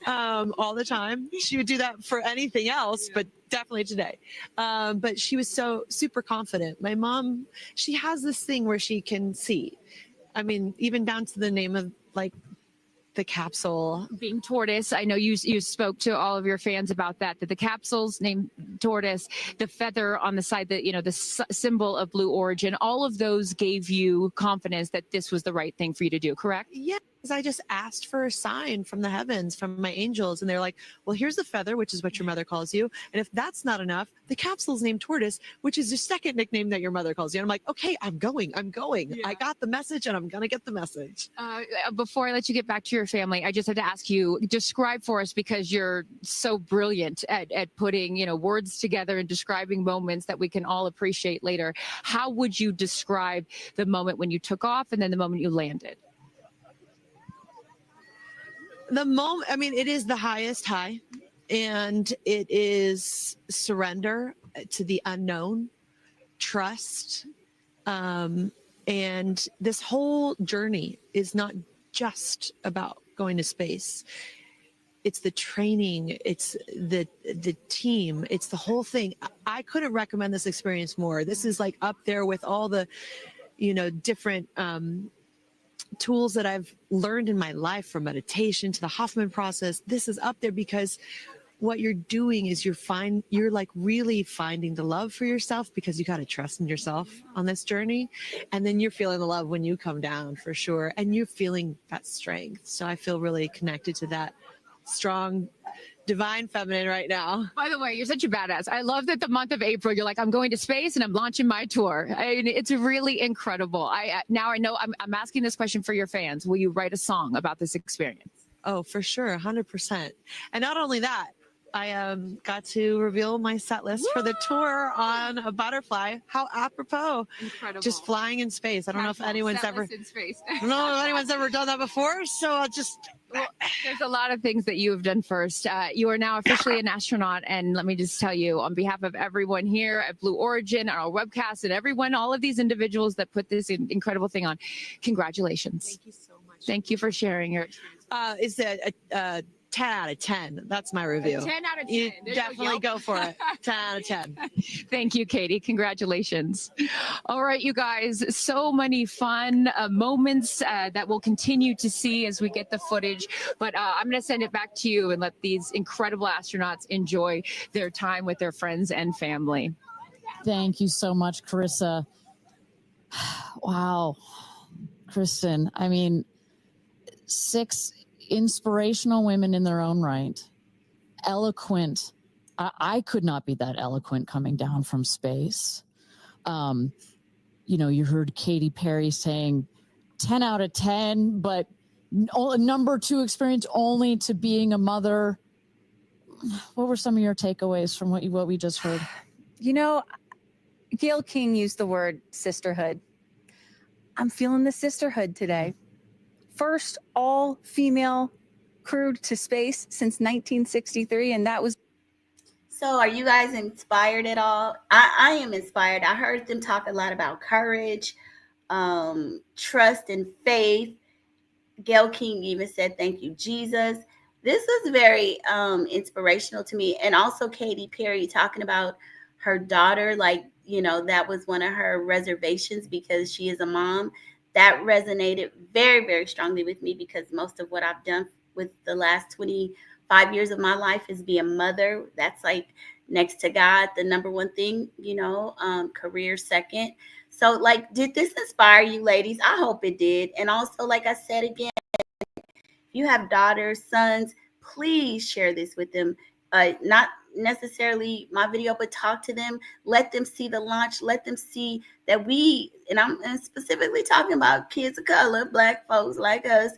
all the time. She would do that for anything else, but definitely today. But she was so super confident. My mom, she has this thing where she can see. I mean, even down to the name of, like, the capsule being tortoise. I know you spoke to all of your fans about that the capsule's named tortoise, the feather on the side, that, you know, the symbol of Blue Origin, all of those gave you confidence that this was the right thing for you to do, correct? Yes, is I just asked for a sign from the heavens, from my angels. And they're like, well, here's the feather, which is what your mother calls you. And if that's not enough, the capsule's named Tortoise, which is the second nickname that your mother calls you. And I'm like, okay, I'm going. I got the message and I'm going to get the message. Before I let you get back to your family, I just had to ask you, describe for us, because you're so brilliant at putting, words together and describing moments that we can all appreciate later. How would you describe the moment when you took off and then the moment you landed? The moment, I mean, it is the highest high, and it is surrender to the unknown, trust. And this whole journey is not just about going to space. It's the training, it's the team, it's the whole thing. I couldn't recommend this experience more. This is like up there with all the, different tools that I've learned in my life, from meditation to the Hoffman process. This is up there because what you're doing is you're like really finding the love for yourself, because you got to trust in yourself on this journey. And then you're feeling the love when you come down, for sure. And you're feeling that strength. So I feel really connected to that strong divine feminine right now. By the way, you're such a badass. I love that the month of April, you're like, I'm going to space and I'm launching my tour. It's really incredible. Now I know I'm asking this question for your fans. Will you write a song about this experience? Oh, for sure. 100%. And not only that, I got to reveal my set list for the tour on a butterfly. How apropos. Incredible. Just flying in space. I don't know if anyone's ever in space. I don't know if anyone's ever done that before. So I'll just Well, there's a lot of things that you have done first. You are now officially an astronaut. And let me just tell you, on behalf of everyone here at Blue Origin, our webcast, and everyone, all of these individuals that put this incredible thing on, congratulations. Thank you so much. Thank you for sharing your experience. Is a 10 out of 10. That's my review. 10 out of 10. You There definitely you go for it. 10 out of 10. Thank you, Katy. Congratulations. All right, you guys, so many fun moments that we'll continue to see as we get the footage. But I'm going to send it back to you and let these incredible astronauts enjoy their time with their friends and family. Thank you so much, Carissa. Wow. Kristen, I mean, 6 inspirational women in their own right, eloquent. I could not be that eloquent coming down from space. You heard Katy Perry saying 10 out of 10, but number 2 experience only to being a mother. What were some of your takeaways from what we just heard? Gayle King used the word sisterhood. I'm feeling the sisterhood today. First all-female crew to space since 1963, and that was. So are you guys inspired at all? I am inspired. I heard them talk a lot about courage, trust and faith. Gayle King even said, thank you, Jesus. This was very inspirational to me. And also Katy Perry talking about her daughter, that was one of her reservations because she is a mom. That resonated very, very strongly with me because most of what I've done with the last 25 years of my life is be a mother. That's like next to God, the number one thing, career second. So did this inspire you ladies? I hope it did. And also, like I said again, if you have daughters, sons, please share this with them. Not necessarily my video, but talk to them. Let them see the launch. Let them see that and I'm specifically talking about kids of color, Black folks like us.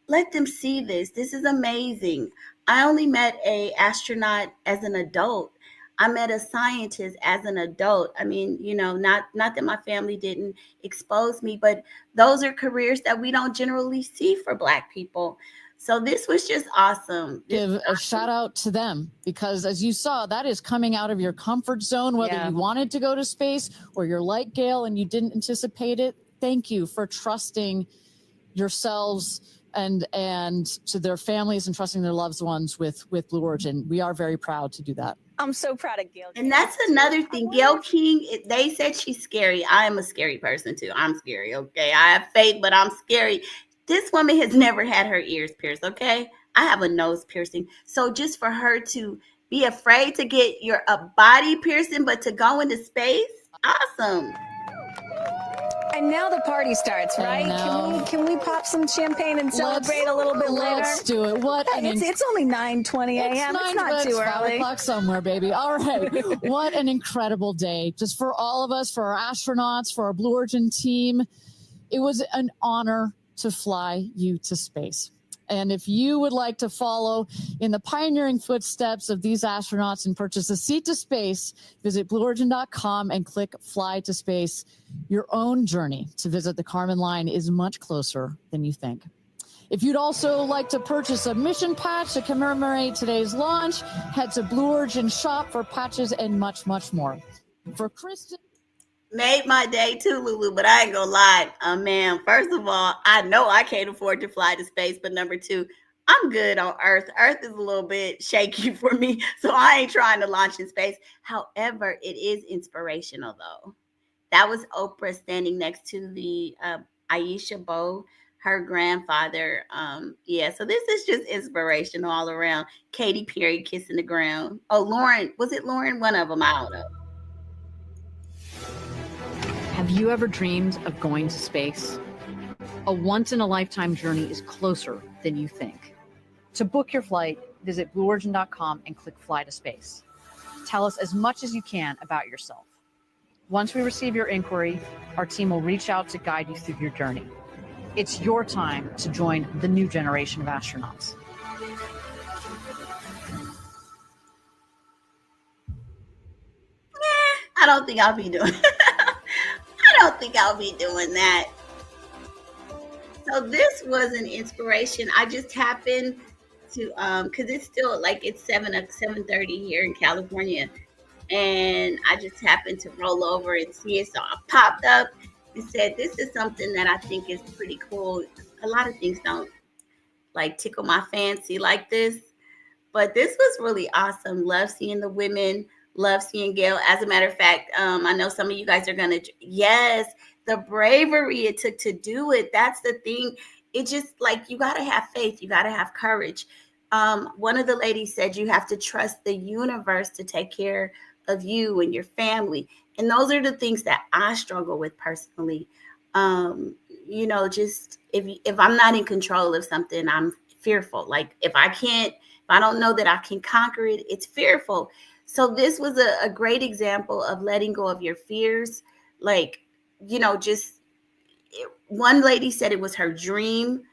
Let them see this. This is amazing. I only met an astronaut as an adult. I met a scientist as an adult. I mean, not that my family didn't expose me, but those are careers that we don't generally see for Black people. So this was just awesome. Give a shout out to them because as you saw, that is coming out of your comfort zone, whether you wanted to go to space or you're like Gayle and you didn't anticipate it. Thank you for trusting yourselves and to their families and trusting their loved ones with Blue Origin. We are very proud to do that. I'm so proud of Gayle. And that's another thing. Gayle King, they said she's scary. I am a scary person too. I'm scary, okay? I have faith, but I'm scary. This woman has never had her ears pierced, okay? I have a nose piercing. So just for her to be afraid to get a body piercing, but to go into space, awesome. And now the party starts, right? Can we pop some champagne and celebrate a little bit later? Let's do it. It's only 9:20 a.m. It's not too early. 5 o'clock somewhere, baby. All right. What an incredible day. Just for all of us, for our astronauts, for our Blue Origin team. It was an honor to fly you to space. And if you would like to follow in the pioneering footsteps of these astronauts and purchase a seat to space, visit blueorigin.com and click Fly to Space. Your own journey to visit the Kármán line is much closer than you think. If you'd also like to purchase a mission patch to commemorate today's launch, head to Blue Origin shop for patches and much, much more. For Kristen. Made my day too, Lulu, but I ain't gonna lie. Man, first of all, I know I can't afford to fly to space, but number two, I'm good on Earth. Earth is a little bit shaky for me, so I ain't trying to launch in space. However, it is inspirational, though. That was Oprah standing next to the Aisha Bowe, her grandfather. So this is just inspirational all around. Katy Perry kissing the ground. Oh, Lauren, was it Lauren? One of them, I don't know. Have you ever dreamed of going to space? A once-in-a-lifetime journey is closer than you think. To book your flight, visit blueorigin.com and click Fly to Space. Tell us as much as you can about yourself. Once we receive your inquiry, our team will reach out to guide you through your journey. It's your time to join the new generation of astronauts. I don't think I'll be doing that. So this was an inspiration. I just happened to because it's still it's 7:30 here in California, and I just happened to roll over and see it. So I popped up and said, "This is something that I think is pretty cool." A lot of things don't tickle my fancy like this, but this was really awesome. Love seeing the women. Love seeing Gayle. As a matter of fact, I know some of you guys are going to, yes, the bravery it took to do it. That's the thing. It just you got to have faith. You got to have courage. One of the ladies said you have to trust the universe to take care of you and your family. And those are the things that I struggle with personally. Just if I'm not in control of something, I'm fearful. If I don't know that I can conquer it, it's fearful. So this was a great example of letting go of your fears. One lady said it was her dream.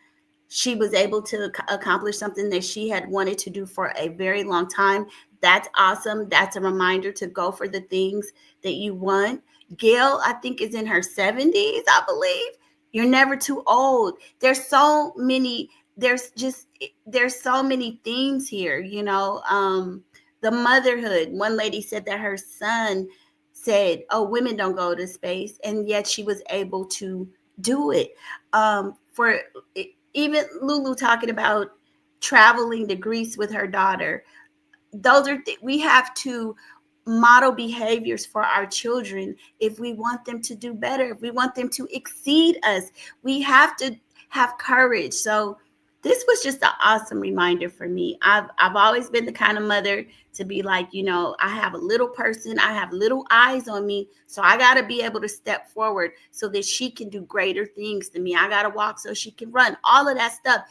She was able to accomplish something that she had wanted to do for a very long time. That's awesome. That's a reminder to go for the things that you want. Gayle, I think, is in her 70s, I believe. You're never too old. There's so many themes here, the motherhood. One lady said that her son said, "Oh, women don't go to space," and yet she was able to do it. For even Lulu talking about traveling to Greece with her daughter. Those are we have to model behaviors for our children if we want them to do better, if we want them to exceed us. We have to have courage. So this was just an awesome reminder for me. I've always been the kind of mother to be I have a little person, I have little eyes on me, so I got to be able to step forward so that she can do greater things than me. I got to walk so she can run, all of that stuff.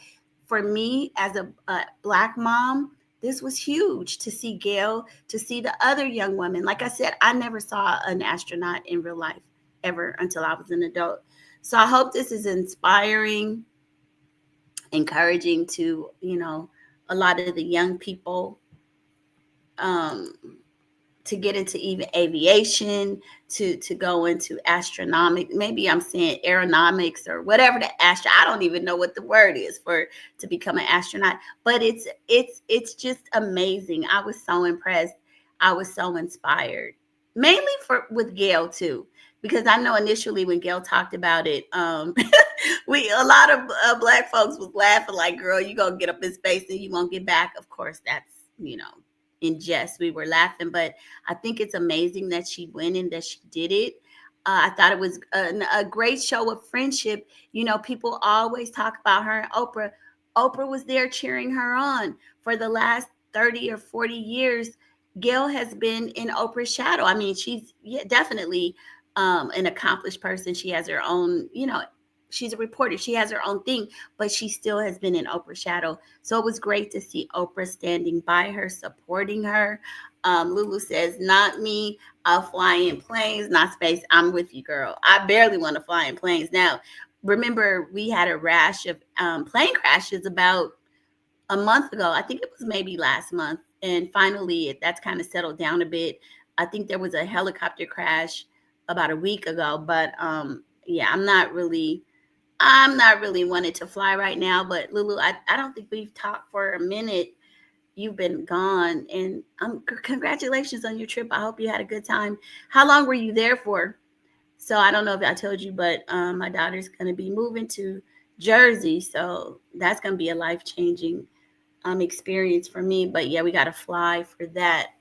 For me, as a Black mom, this was huge to see Gayle, to see the other young women. Like I said, I never saw an astronaut in real life ever until I was an adult. So I hope this is inspiring, encouraging to, a lot of the young people to get into even aviation, to go into astronomic. Maybe I'm saying aeronomics or whatever I don't even know what the word is to become an astronaut. But it's just amazing. I was so impressed. I was so inspired, mainly with Gayle too, because I know initially when Gayle talked about it, a lot of Black folks was laughing "Girl, you gonna get up in space and you won't get back." Of course, that's in jest. We were laughing, but I think it's amazing that she went and that she did it. I thought it was a great show of friendship. People always talk about her and Oprah. Oprah was there cheering her on for the last 30 or 40 years. Gayle has been in Oprah's shadow. I mean, she's definitely an accomplished person. She has her own, she's a reporter. She has her own thing, but she still has been in Oprah's shadow. So it was great to see Oprah standing by her, supporting her. Lulu says, not me. I'll fly in planes, not space. I'm with you, girl. I barely want to fly in planes. Now, remember, we had a rash of plane crashes about a month ago. I think it was maybe last month. And finally, that's kind of settled down a bit. I think there was a helicopter crash about a week ago. But yeah, I'm not really wanting to fly right now. But Lulu, I don't think we've talked for a minute. You've been gone. And congratulations on your trip. I hope you had a good time. How long were you there for? So I don't know if I told you, but my daughter's going to be moving to Jersey. So that's going to be a life-changing experience for me. But yeah, we got to fly for that.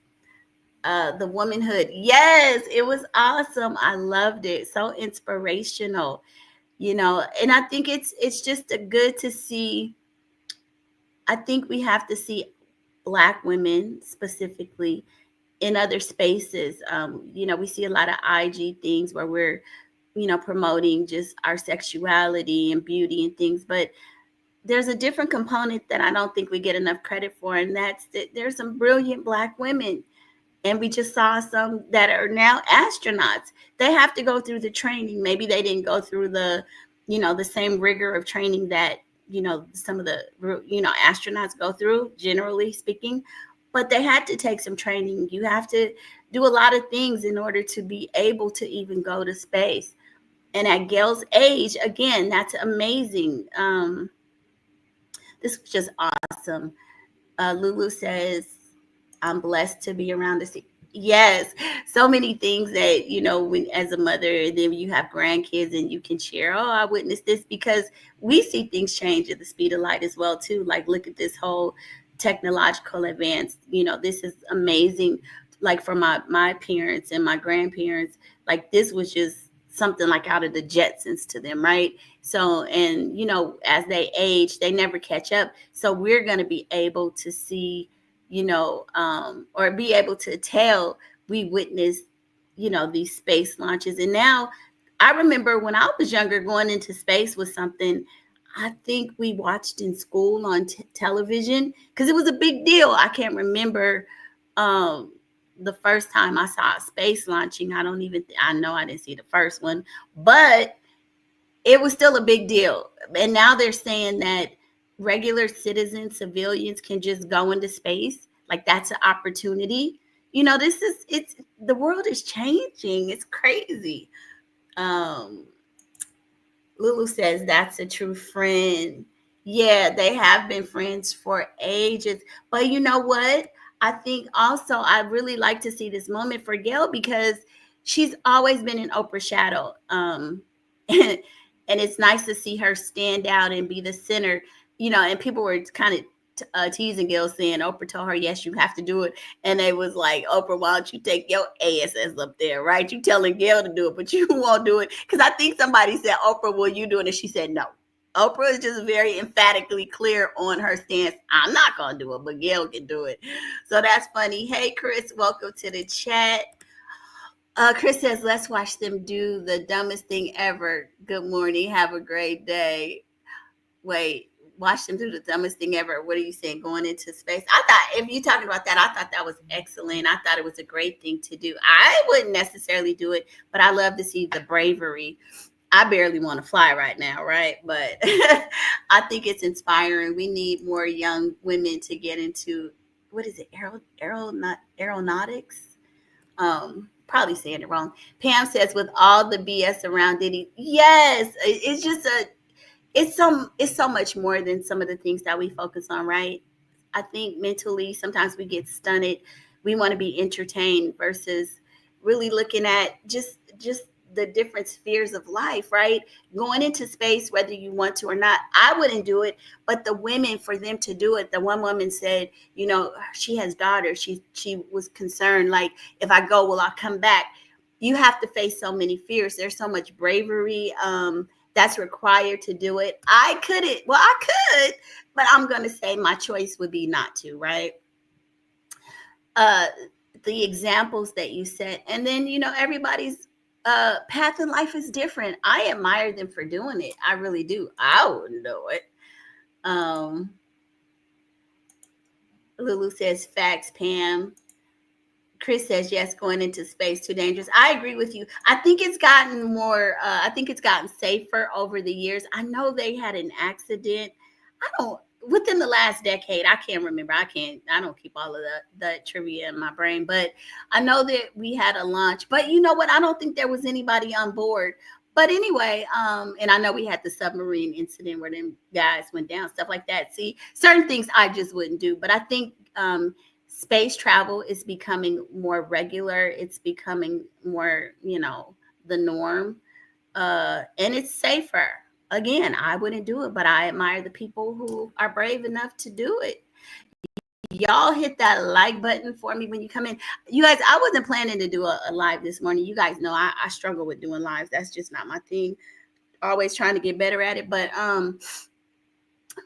The womanhood. Yes, it was awesome. I loved it. So inspirational, and I think it's just good to see. I think we have to see Black women specifically in other spaces. We see a lot of IG things where we're, promoting just our sexuality and beauty and things, but there's a different component that I don't think we get enough credit for, and that's that there's some brilliant Black women. And we just saw some that are now astronauts. They have to go through the training. Maybe they didn't go through the same rigor of training that, some of the, astronauts go through, generally speaking. But they had to take some training. You have to do a lot of things in order to be able to even go to space. And at Gayle's age, again, that's amazing. This was just awesome. Lulu says, I'm blessed to be around this. Yes, so many things that, when as a mother, then you have grandkids and you can share, oh, I witnessed this, because we see things change at the speed of light as well, too. Like, look at this whole technological advance. This is amazing. Like for my parents and my grandparents, like this was just something like out of the Jetsons to them, right? So, and, as they age, they never catch up. So we're going to be able to see, or be able to tell we witnessed, these space launches. And now I remember when I was younger, going into space was something I think we watched in school on television, because it was a big deal. I can't remember the first time I saw a space launching. I know I didn't see the first one, but it was still a big deal. And now they're saying that regular citizens, civilians can just go into space. Like, that's an opportunity. The world is changing. It's crazy. Lulu says that's a true friend. Yeah, they have been friends for ages. But you know what? I think also I really like to see this moment for Gayle, because she's always been in Oprah's shadow. And it's nice to see her stand out and be the center, and people were kind of teasing Gayle, saying Oprah told her, yes, you have to do it. And they was like, Oprah, why don't you take your ass up there, right? You telling Gayle to do it, but you won't do it. Because I think somebody said, Oprah, will you do it? And she said no. Oprah is just very emphatically clear on her stance. I'm not going to do it, but Gayle can do it. So that's funny. Hey, Chris, welcome to the chat. Chris says, let's watch them do the dumbest thing ever. Good morning. Have a great day. Wait, watch them do the dumbest thing ever. What are you saying? Going into space? I thought, if you're talking about that, I thought that was excellent. I thought it was a great thing to do. I wouldn't necessarily do it, but I love to see the bravery. I barely want to fly right now, right? But I think it's inspiring. We need more young women to get into, what is it, aeronautics? Probably saying it wrong. Pam says, with all the BS around Diddy, yes, it's just it's so much more than some of the things that we focus on, right? I think mentally sometimes we get stunted. We want to be entertained versus really looking at just the different spheres of life, right? Going into space, whether you want to or not. I wouldn't do it, but the women, for them to do it. The one woman said, she has daughters. She was concerned, like, if I go, will I come back? You have to face so many fears. There's so much bravery that's required to do it. I couldn't. Well, I could, but I'm going to say my choice would be not to, right? The examples that you set, and then, everybody's path in life is different. I admire them for doing it. I really do. I wouldn't do it. Lulu says facts, Pam. Chris says yes, going into space too dangerous. I agree with you. I think it's gotten more. I think it's gotten safer over the years. I know they had an accident. Within the last decade. I can't remember. I don't keep all of the trivia in my brain, but I know that we had a launch. But you know what? I don't think there was anybody on board. But anyway, and I know we had the submarine incident where them guys went down, stuff like that. See, certain things I just wouldn't do. But I think space travel is becoming more regular. It's becoming more, the norm. And it's safer. Again, I wouldn't do it, but I admire the people who are brave enough to do it. Y'all hit that like button for me when you come in. You guys, I wasn't planning to do a live this morning. You guys know I struggle with doing lives. That's just not my thing. Always trying to get better at it. But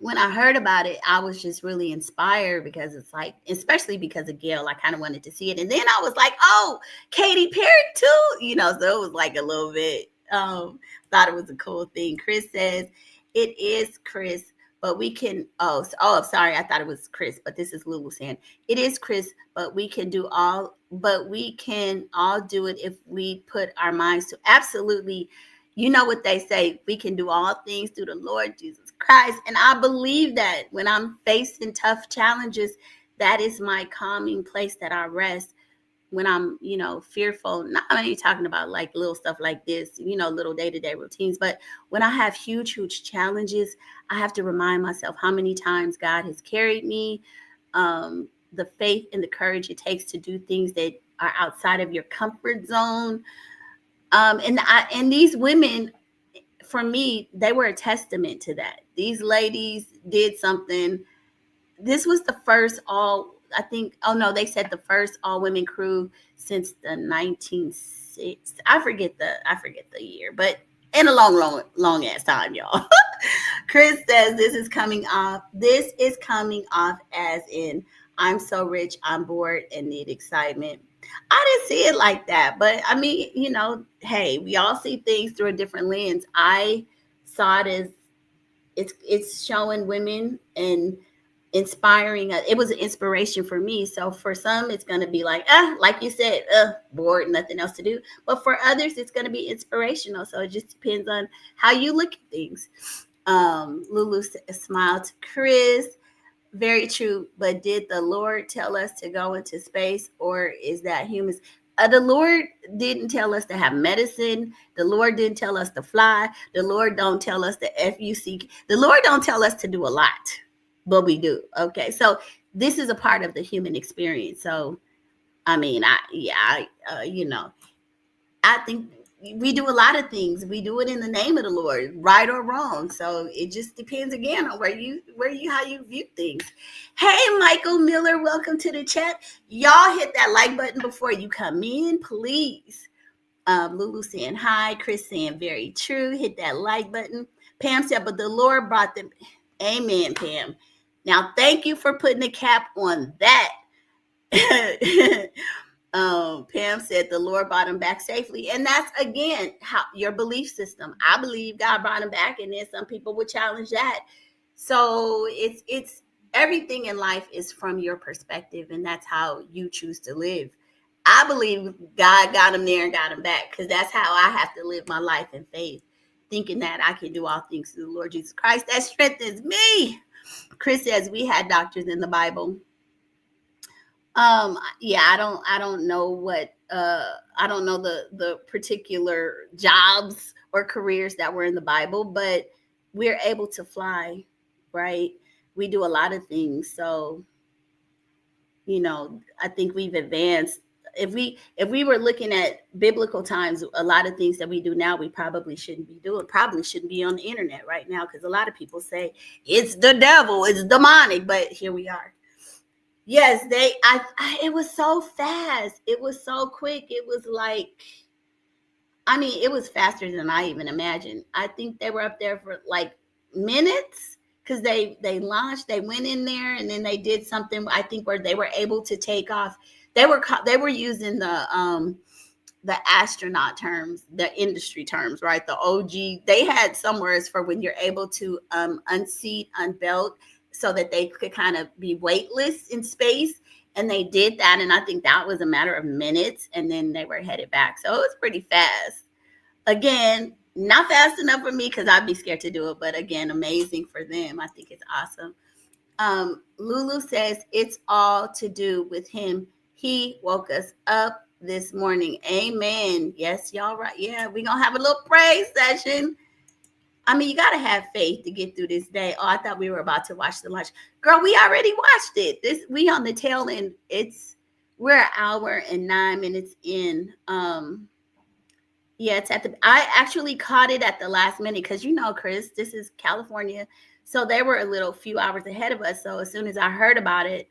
when I heard about it, I was just really inspired because it's like, especially because of Gayle, I kind of wanted to see it. And then I was like, oh, Katy Perry too, so it was like a little bit, thought it was a cool thing. Chris says, it is Chris, but we can, sorry, I thought it was Chris, but this is Lulu saying, it is Chris, but we can all do it if we put our minds to. Absolutely. You know what they say, we can do all things through the Lord Jesus Christ. And I believe that when I'm facing tough challenges, that is my calming place that I rest. When I'm, fearful, not only talking about like little stuff like this, little day-to-day routines, but when I have huge, huge challenges, I have to remind myself how many times God has carried me, the faith and the courage it takes to do things that are outside of your comfort zone. And these women, for me, they were a testament to that. These ladies did something. This was the first they said the first all women crew since the 1960s. I forget the year, but in a long ass time, y'all. Chris says this is coming off as in I'm so rich, I'm bored and need excitement. I didn't see it like that, but I mean, hey, we all see things through a different lens. I saw it as it's showing women and inspiring. It was an inspiration for me. So for some, it's going to be like you said, bored, nothing else to do. But for others, it's going to be inspirational. So it just depends on how you look at things. Lulu smiled to Chris. Very true. But did the Lord tell us to go into space, or is that humans? The Lord didn't tell us to have medicine. The Lord didn't tell us to fly. The Lord don't tell us to FUC. The Lord don't tell us to do a lot, but we do. Okay. So this is a part of the human experience. So, I mean, I think we do a lot of things. We do it in the name of the Lord, right or wrong. So it just depends again on how you view things. Hey, Michael Miller, welcome to the chat. Y'all hit that like button before you come in, please. Lulu saying hi. Chris saying very true. Hit that like button. Pam said, but the Lord brought them. Amen, Pam. Now, thank you for putting a cap on that. Pam said the Lord brought him back safely. And that's, again, how your belief system. I believe God brought him back, and then some people would challenge that. So it's everything in life is from your perspective, and that's how you choose to live. I believe God got him there and got him back, because that's how I have to live my life in faith, thinking that I can do all things through the Lord Jesus Christ. That strengthens me. Chris says we had doctors in the Bible. I don't know what I don't know the particular jobs or careers that were in the Bible, but we're able to fly, right? We do a lot of things. So, I think we've advanced. If we were looking at biblical times, a lot of things that we do now, we probably shouldn't be doing, probably shouldn't be on the internet right now, because a lot of people say it's the devil, it's demonic, but here we are. Yes, it was so fast. It was so quick. It was like, it was faster than I even imagined. I think they were up there for like minutes, because they launched, they went in there, and then they did something, I think, where they were able to take off. They were using the the astronaut terms, the industry terms, right? The OG, they had somewhere for when you're able to unseat, unbelt, so that they could kind of be weightless in space. And they did that. And I think that was a matter of minutes. And then they were headed back. So it was pretty fast. Again, not fast enough for me because I'd be scared to do it. But again, amazing for them. I think it's awesome. Lulu says it's all to do with him. He woke us up this morning. Amen. Yes, y'all right. Yeah, we're going to have a little praise session. I mean, you got to have faith to get through this day. Oh, I thought we were about to watch the lunch. Girl, we already watched it. We on the tail end. We're an hour and 9 minutes in. Yeah, I actually caught it at the last minute because, Chris, this is California. So they were a few hours ahead of us. So as soon as I heard about it,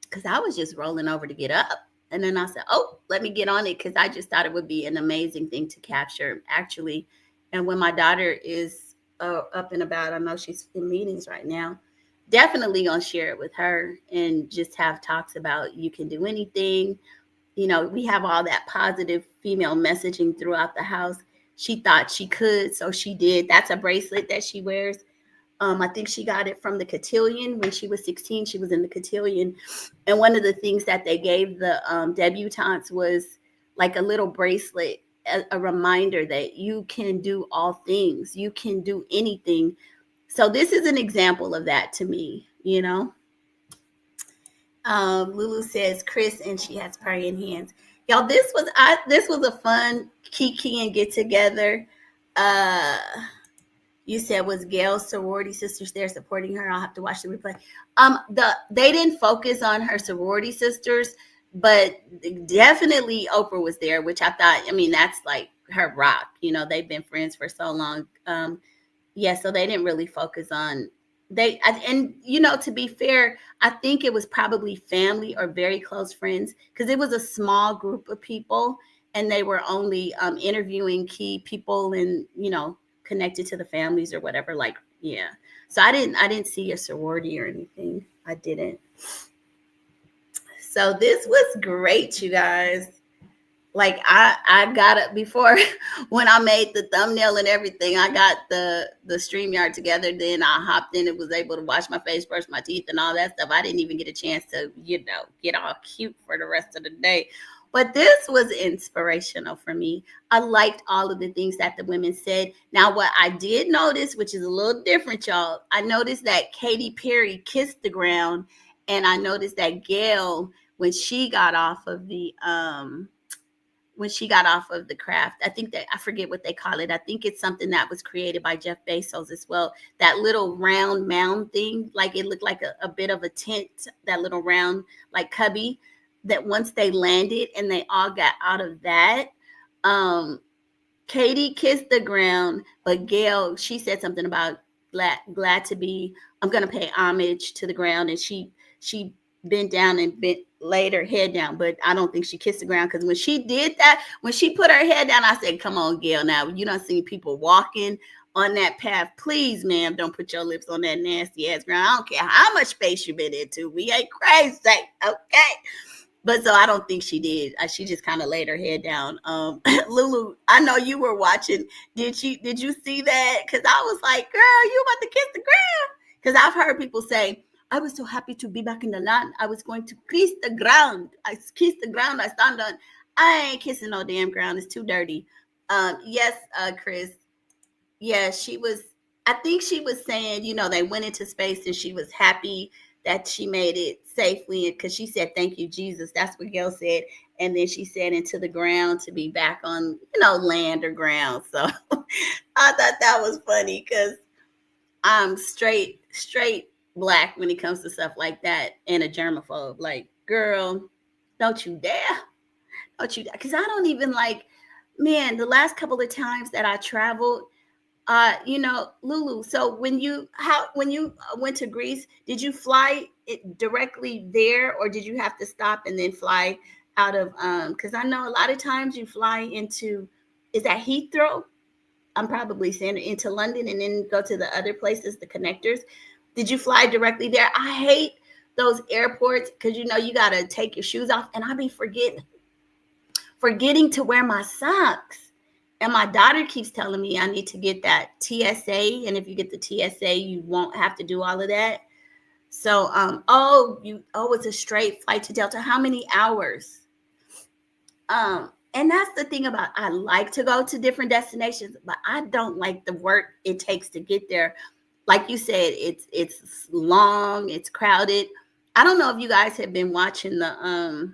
because I was just rolling over to get up. And then I said, oh, let me get on it because I just thought it would be an amazing thing to capture, actually. And when my daughter is up and about, I know she's in meetings right now, definitely going to share it with her and just have talks about you can do anything. We have all that positive female messaging throughout the house. She thought she could, so she did. That's a bracelet that she wears. I think she got it from the cotillion when she was 16. She was in the cotillion. And one of the things that they gave the debutantes was like a little bracelet, a reminder that you can do all things. You can do anything. So this is an example of that to me, Lulu says, Chris, and she has praying hands. Y'all, this was a fun Kiki and get together. You said was Gayle's sorority sisters there supporting her. I'll have to watch the replay. They didn't focus on her sorority sisters, but definitely Oprah was there, which I thought, that's like her rock. They've been friends for so long. So they didn't really focus on to be fair, I think it was probably family or very close friends because it was a small group of people and they were only interviewing key people and, connected to the families or whatever. So I didn't see a sorority or anything. I didn't. So this was great, you guys. I got it before when I made the thumbnail and everything. I got the StreamYard together. Then I hopped in and was able to wash my face, brush my teeth, and all that stuff. I didn't even get a chance to, get all cute for the rest of the day. But this was inspirational for me. I liked all of the things that the women said. Now, what I did notice, which is a little different, y'all, I noticed that Katy Perry kissed the ground, and I noticed that Gayle, when she got off of the craft, I forget what they call it. I think it's something that was created by Jeff Bezos as well. That little round mound thing, like it looked like a bit of a tent, that little round like cubby, that once they landed and they all got out of that, Katy kissed the ground, but Gayle, she said something about glad to be, I'm going to pay homage to the ground. And she bent down and laid her head down, but I don't think she kissed the ground because when she did that, when she put her head down, I said, come on, Gayle, now you don't see people walking on that path. Please, ma'am, don't put your lips on that nasty ass ground. I don't care how much space you've been into. We ain't crazy, okay? But so I don't think she did. She just kind of laid her head down. Lulu, I know you were watching. Did you see that? Because I was like, girl, you about to kiss the ground? Because I've heard people say, I was so happy to be back in the land. I was going to kiss the ground. I kissed the ground. I stand on. I ain't kissing no damn ground. It's too dirty. Yes, Chris. Yeah, I think she was saying, they went into space and she was happy that she made it safely because she said, thank you, Jesus. That's what Gayle said. And then she said into the ground to be back on, land or ground. So I thought that was funny because I'm straight Black when it comes to stuff like that and a germaphobe. Like, girl, don't you dare. Because I don't even the last couple of times that I traveled, Lulu, so when you went to Greece, did you fly it directly there or did you have to stop and then fly out of, because I know a lot of times you fly into, is that Heathrow? I'm probably saying into London and then go to the other places, the connectors. Did you fly directly there? I hate those airports because you got to take your shoes off and I be forgetting forgetting to wear my socks. And my daughter keeps telling me I need to get that TSA. And if you get the TSA, you won't have to do all of that. So, it's a straight flight to Delta. How many hours? And that's the thing about, I like to go to different destinations, but I don't like the work it takes to get there. Like you said, it's long, it's crowded. I don't know if you guys have been watching the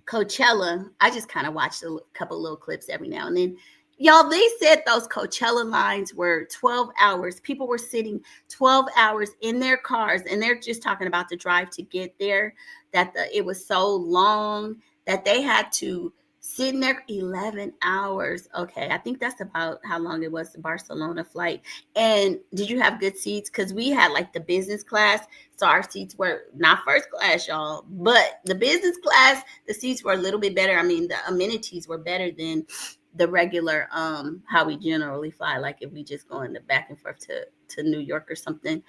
Coachella. I just kind of watched a couple little clips every now and then. Y'all, they said those Coachella lines were 12 hours. People were sitting 12 hours in their cars, and they're just talking about the drive to get there, that it was so long that they had to sit in there 11 hours. Okay, I think that's about how long it was, the Barcelona flight. And did you have good seats? Because we had like the business class. So our seats were not first class, y'all, but the business class, the seats were a little bit better. I mean, the amenities were better than the regular how we generally fly, like if we just go in the back and forth to New York or something.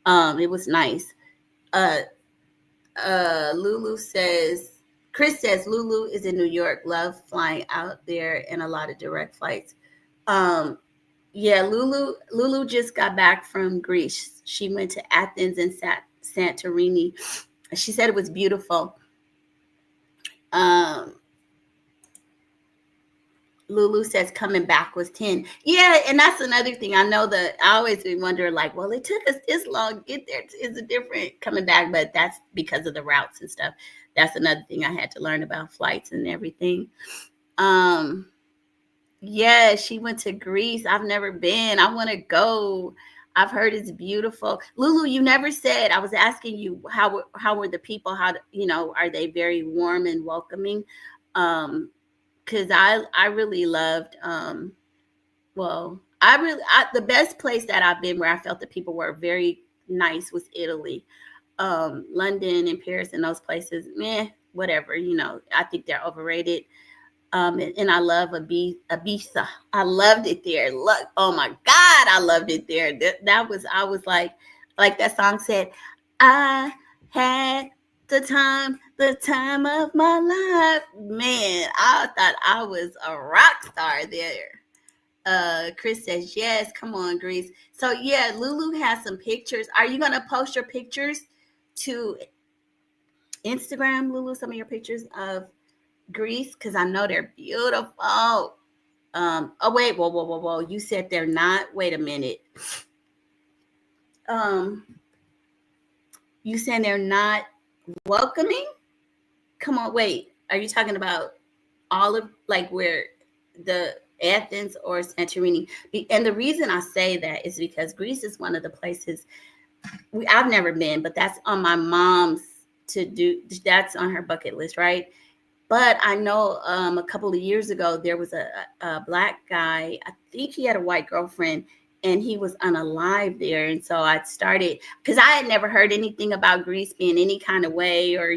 It was nice. Lulu says, Chris says Lulu is in New York, love flying out there and a lot of direct flights. Yeah, Lulu just got back from Greece. She went to Athens and Santorini. She said it was beautiful. Lulu says coming back was 10. Yeah, and that's another thing. I know that I always wonder, like, well, it took us this long to get there. Is it different coming back? But that's because of the routes and stuff. That's another thing I had to learn about flights and everything. Yeah, she went to Greece. I've never been. I want to go. I've heard it's beautiful. Lulu, you never said. I was asking you how were the people? Are they very warm and welcoming? Because I really loved, the best place that I've been where I felt that people were very nice was Italy. London and Paris and those places, whatever, I think they're overrated. And I love Ibiza. I loved it there. Look, oh my God, I loved it there. I was like that song said, I had the time of my life. Man, I thought I was a rock star there. Chris says, yes, come on, Greece. So yeah, Lulu has some pictures. Are you going to post your pictures to Instagram, Lulu, some of your pictures of Greece? Because I know they're beautiful. Wait, whoa. You said they're not? Wait a minute. You saying they're not welcoming? Come on, wait. Are you talking about all of where the Athens or Santorini? And the reason I say that is because Greece is one of the places I've never been, but that's on my mom's to do. That's on her bucket list, right? But I know a couple of years ago, there was a Black guy. I think he had a white girlfriend, and he was unalive there. And so I started, because I had never heard anything about Greece being any kind of way or,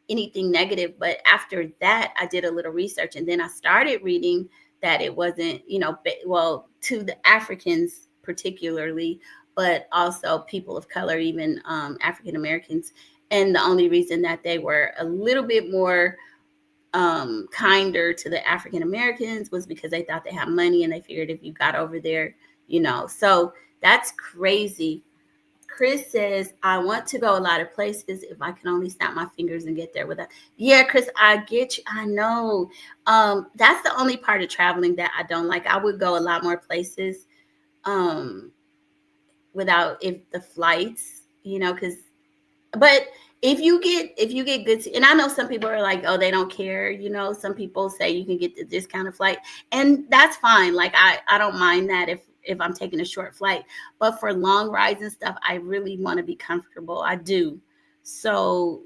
anything negative. But after that, I did a little research, and then I started reading that it wasn't, to the Africans particularly, but also people of color, even African Americans. And the only reason that they were a little bit more kinder to the African Americans was because they thought they had money, and they figured if you got over there, so that's crazy. Chris says, I want to go a lot of places if I can only snap my fingers and get there without. Yeah, Chris, I get you. I know. That's the only part of traveling that I don't like. I would go a lot more places without the flights, but if you get good, and I know some people are like, oh, they don't care. Some people say you can get the discounted flight, and that's fine. Like, I don't mind that if I'm taking a short flight, but for long rides and stuff, I really want to be comfortable. I do. So,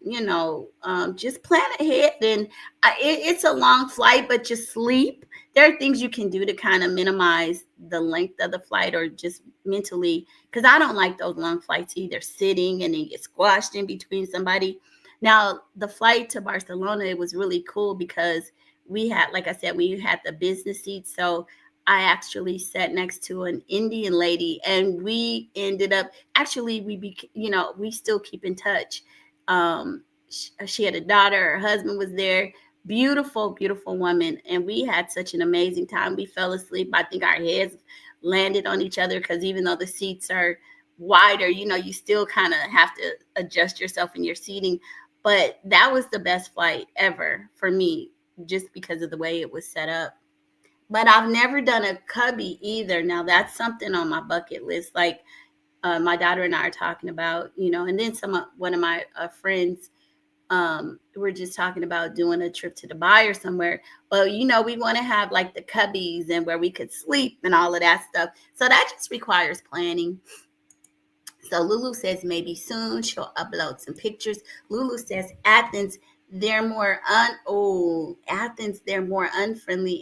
just plan ahead. Then it's a long flight, but just sleep. There are things you can do to kind of minimize the length of the flight, or just mentally, because I don't like those long flights either, sitting and then get squashed in between somebody. Now, the flight to Barcelona, it was really cool because we had, like I said, we had the business seats. So I actually sat next to an Indian lady, and we ended up, actually, we still keep in touch. She had a daughter, her husband was there, Beautiful, beautiful woman. And we had such an amazing time. We fell asleep. I think our heads landed on each other because even though the seats are wider, you still kind of have to adjust yourself in your seating. But that was the best flight ever for me, just because of the way it was set up. But I've never done a cubby either. Now that's something on my bucket list. Like my daughter and I are talking about, and then one of my friends, we're just talking about doing a trip to Dubai or somewhere. Well, we want to have like the cubbies and where we could sleep and all of that stuff. So that just requires planning. So Lulu says maybe soon she'll upload some pictures. Lulu says Athens, they're more unfriendly.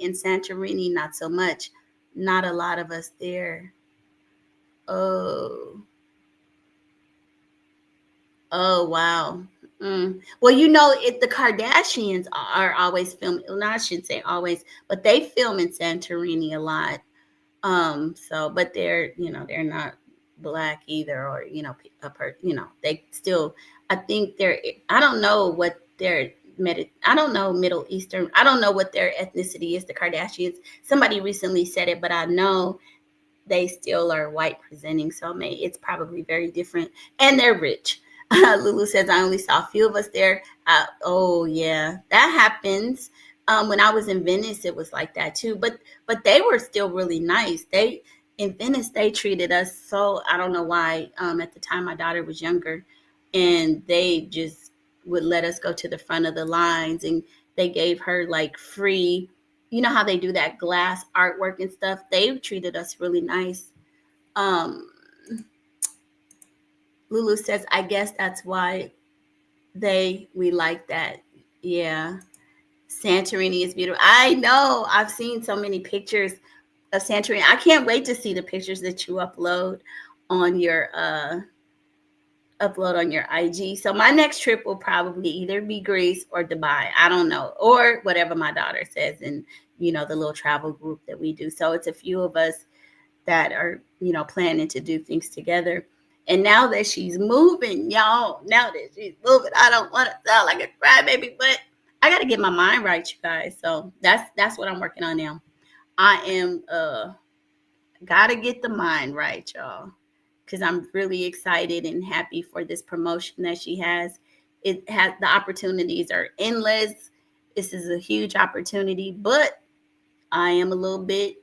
In Santorini, not so much. Not a lot of us there. Oh wow. Well, the Kardashians are always filming. No, I shouldn't say always, but they film in Santorini a lot. But they're not black either, or they still. I think I don't know what their I don't know Middle Eastern. I don't know what their ethnicity is. The Kardashians. Somebody recently said it, but I know they still are white presenting. So it's probably very different, and they're rich. Lulu says, I only saw a few of us there. Oh yeah, that happens. When I was in Venice, it was like that too. But they were still really nice. In Venice, they treated us so, I don't know why. At the time, my daughter was younger, and they just would let us go to the front of the lines, and they gave her like free. You know how they do that glass artwork and stuff? They treated us really nice. Lulu says, I guess that's why we like that. Yeah. Santorini is beautiful. I know. I've seen so many pictures of Santorini. I can't wait to see the pictures that you upload on your IG. So my next trip will probably either be Greece or Dubai. I don't know. Or whatever my daughter says in, the little travel group that we do. So it's a few of us that are, planning to do things together. And now that she's moving, y'all, I don't want to sound like a crybaby, but I got to get my mind right, you guys. So that's what I'm working on now. I am got to get the mind right, y'all, because I'm really excited and happy for this promotion that she has. The opportunities are endless. This is a huge opportunity, but I am a little bit,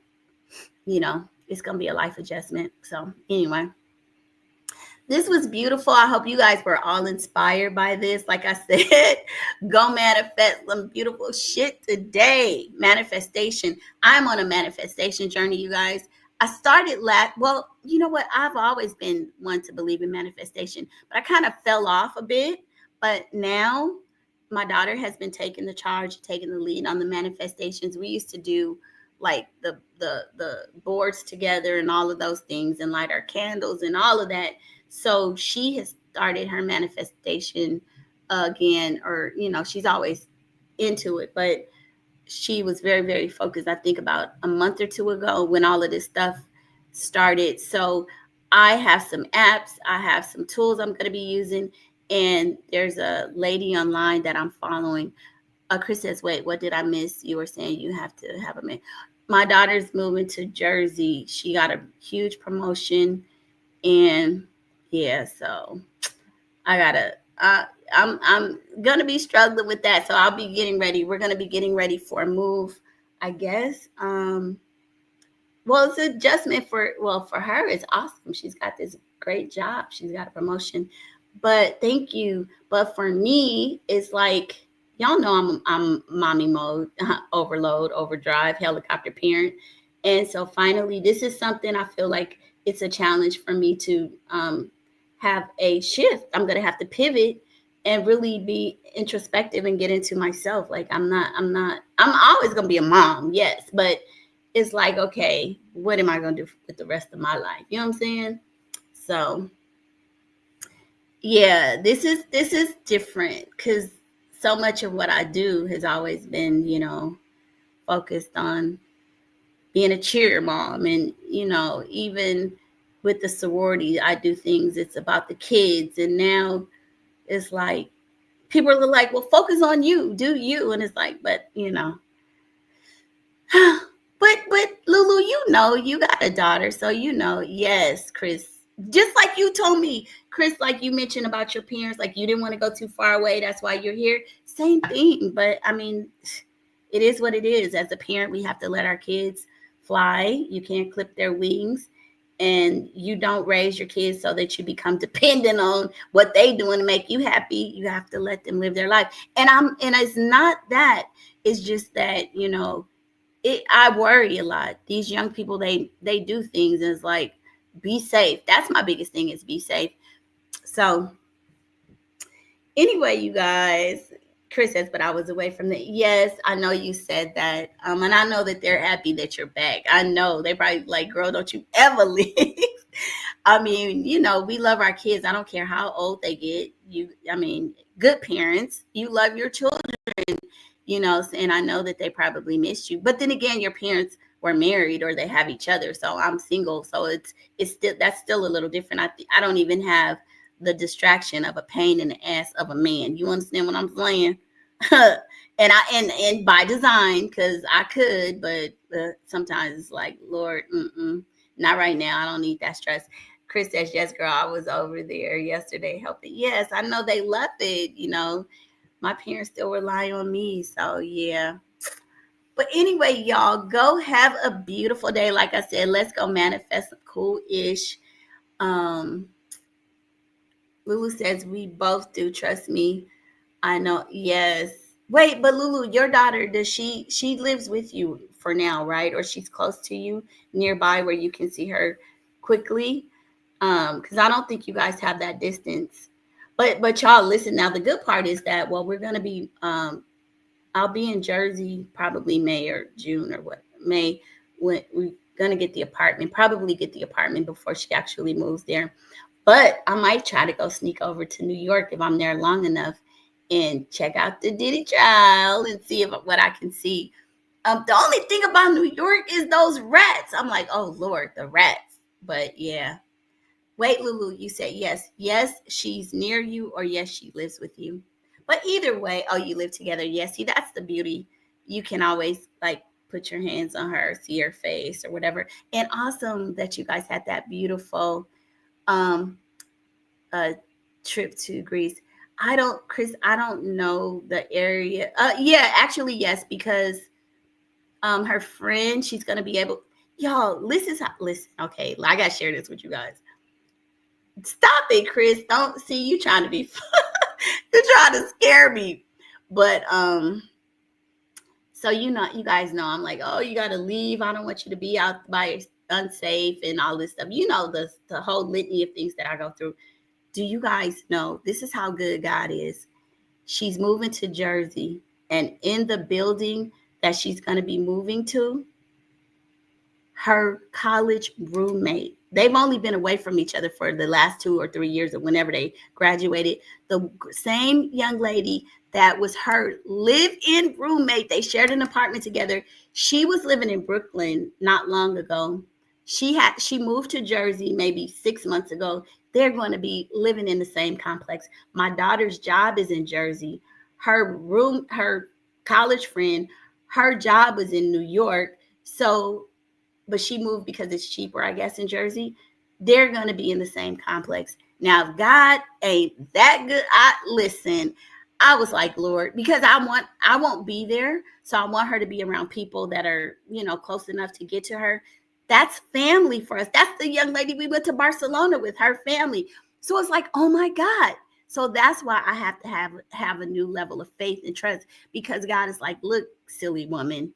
it's going to be a life adjustment. So anyway. This was beautiful. I hope you guys were all inspired by this. Like I said, go manifest some beautiful shit today. Manifestation. I'm on a manifestation journey, you guys. I started well, you know what? I've always been one to believe in manifestation, but I kind of fell off a bit. But now my daughter has been taking the charge, taking the lead on the manifestations. We used to do like the boards together and all of those things, and light our candles and all of that. So she has started her manifestation again, or, she's always into it, but she was very, very focused, I think about a month or two ago when all of this stuff started. So I have some apps, I have some tools I'm going to be using. And there's a lady online that I'm following. Chris says, wait, what did I miss? You were saying you have to have a man. My daughter's moving to Jersey. She got a huge promotion, and yeah, so I'm gonna be struggling with that. So I'll be getting ready. We're gonna be getting ready for a move, I guess. Well, it's an adjustment for her, it's awesome. She's got this great job. She's got a promotion. But thank you. But for me, it's like, y'all know I'm mommy mode, overload, overdrive, helicopter parent. And so finally, this is something I feel like it's a challenge for me to have a shift. I'm going to have to pivot and really be introspective and get into myself. Like I'm always going to be a mom. Yes. But it's like, okay, what am I going to do with the rest of my life? You know what I'm saying? So yeah, this is different because so much of what I do has always been, focused on being a cheer mom. And, even with the sorority, I do things, it's about the kids. And now it's like people are like, well, focus on you, do you. And it's like, but but Lulu, you got a daughter, so yes, Chris, just like you told me, Chris, like you mentioned about your parents, like you didn't want to go too far away, that's why you're here. Same thing. But I mean, it is what it is. As a parent, we have to let our kids fly. You can't clip their wings, and you don't raise your kids so that you become dependent on what they doing to make you happy. You have to let them live their life. And it's not that, it's just that, I worry a lot. These young people, they do things, and it's like, be safe. That's my biggest thing, is be safe. So anyway, you guys, Chris says, but I was away from the, yes, I know you said that. And I know that they're happy that you're back. I know they probably like, girl, don't you ever leave. I mean, we love our kids. I don't care how old they get. Good parents, you love your children, and I know that they probably missed you. But then again, your parents were married or they have each other. So I'm single. So that's still a little different. I don't even have the distraction of a pain in the ass of a man. You understand what I'm saying? and by design, because I could, but sometimes it's like, Lord, not right now. I don't need that stress. Chris says, yes, girl, I was over there yesterday helping. Yes, I know they love it. My parents still rely on me. So yeah. But anyway, y'all, go have a beautiful day. Like I said, let's go manifest some cool-ish. Lulu says, we both do. Trust me. I know. Yes. Wait, but Lulu, your daughter, she lives with you for now, right? Or she's close to you, nearby, where you can see her quickly? Because I don't think you guys have that distance. But y'all, listen, now the good part is that, well, we're going to be, I'll be in Jersey probably May or June or May, when we're going to get the apartment, probably get the apartment before she actually moves there. But I might try to go sneak over to New York if I'm there long enough and check out the Diddy trial and see what I can see. The only thing about New York is those rats. I'm like, oh, Lord, the rats. But yeah. Wait, Lulu, you said yes. Yes, she's near you, or yes, she lives with you. But either way, oh, you live together. Yes, see, that's the beauty. You can always like put your hands on her, see her face or whatever. And awesome that you guys had that beautiful trip to Greece. Chris, I don't know the area. Yeah, actually, yes, because her friend, she's gonna be able. Y'all, listen. Okay, I gotta share this with you guys. Stop it, Chris. Don't see you trying to be you're trying to scare me. But so you guys know I'm like, oh, you gotta leave. I don't want you to be out by unsafe and all this stuff. The whole litany of things that I go through. Do you guys know this is how good God is? She's moving to Jersey, and in the building that she's gonna be moving to, her college roommate, they've only been away from each other for the last 2 or 3 years or whenever they graduated. The same young lady that was her live-in roommate, they shared an apartment together. She was living in Brooklyn not long ago. She moved to Jersey maybe 6 months ago. They're going to be living in the same complex. My daughter's job is in Jersey. Her college friend, her job was in New York. So, but she moved because it's cheaper, I guess, in Jersey. They're going to be in the same complex. Now, if God ain't that good, listen, I was like, Lord, because I won't be there. So I want her to be around people that are, close enough to get to her. That's family for us. That's the young lady we went to Barcelona with, her family. So it's like, oh my God. So that's why I have to have a new level of faith and trust, because God is like, look, silly woman,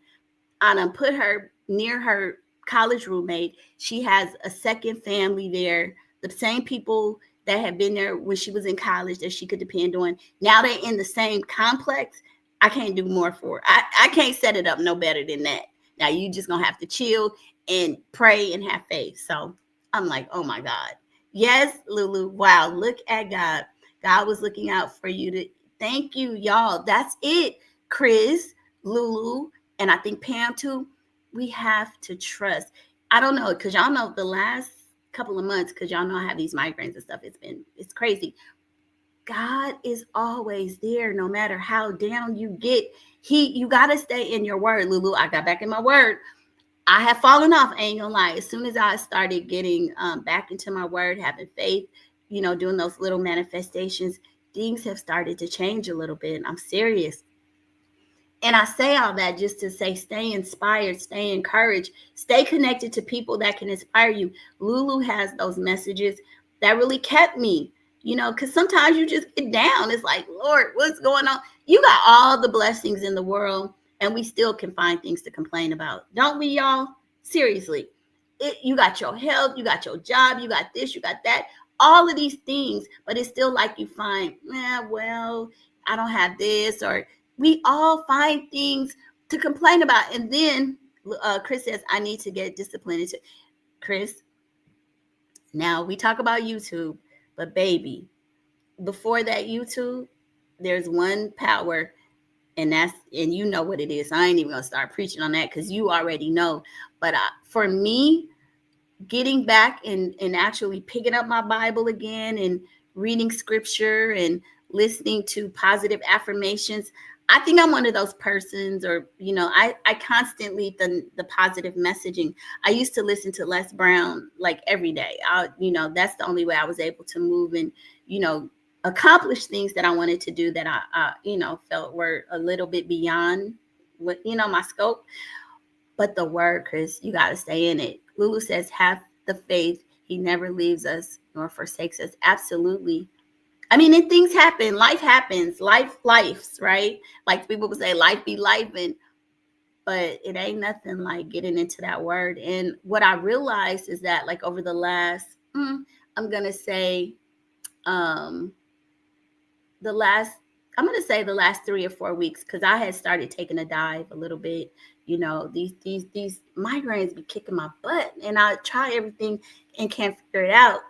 I done put her near her college roommate. She has a second family there, the same people that had been there when she was in college that she could depend on. Now they're in the same complex. I can't do more for her. I can't set it up no better than that. Now you just gonna have to chill and pray and have faith. So I'm like, oh my God. Yes, Lulu. Wow, look at God. God was looking out for you. Thank you, y'all. That's it. Chris, Lulu, and I think Pam too. We have to trust. I don't know, because y'all know the last couple of months, because y'all know I have these migraines and stuff. It's crazy. God is always there, no matter how down you get. You got to stay in your word, Lulu. I got back in my word. I have fallen off, I ain't gonna lie. As soon as I started getting back into my word, having faith, doing those little manifestations, things have started to change a little bit. I'm serious. And I say all that just to say, stay inspired, stay encouraged, stay connected to people that can inspire you. Lulu has those messages that really kept me, because sometimes you just get down. It's like, Lord, what's going on? You got all the blessings in the world, and we still can find things to complain about. Don't we, y'all? Seriously. You got your health, you got your job, you got this, you got that, all of these things, but it's still like you find, well, I don't have this, or we all find things to complain about. And then Chris says, I need to get disciplined. Chris, now we talk about YouTube, but baby, before that YouTube, there's one power, and you know what it is. I ain't even gonna start preaching on that because you already know. But for me, getting back and actually picking up my Bible again and reading scripture and listening to positive affirmations, I think I'm one of those persons, or, I constantly, the positive messaging. I used to listen to Les Brown like every day. That's the only way I was able to move and, accomplish things that I wanted to do that I felt were a little bit beyond what, my scope. But the word, Chris, you got to stay in it. Lulu says, have the faith. He never leaves us nor forsakes us. Absolutely. I mean, and things happen. Life happens. Life's, right? Like people would say, life be life. But it ain't nothing like getting into that word. And what I realized is that, like, over the last, I'm going to say, the last 3 or 4 weeks, because I had started taking a dive a little bit. These migraines be kicking my butt, and I try everything and can't figure it out.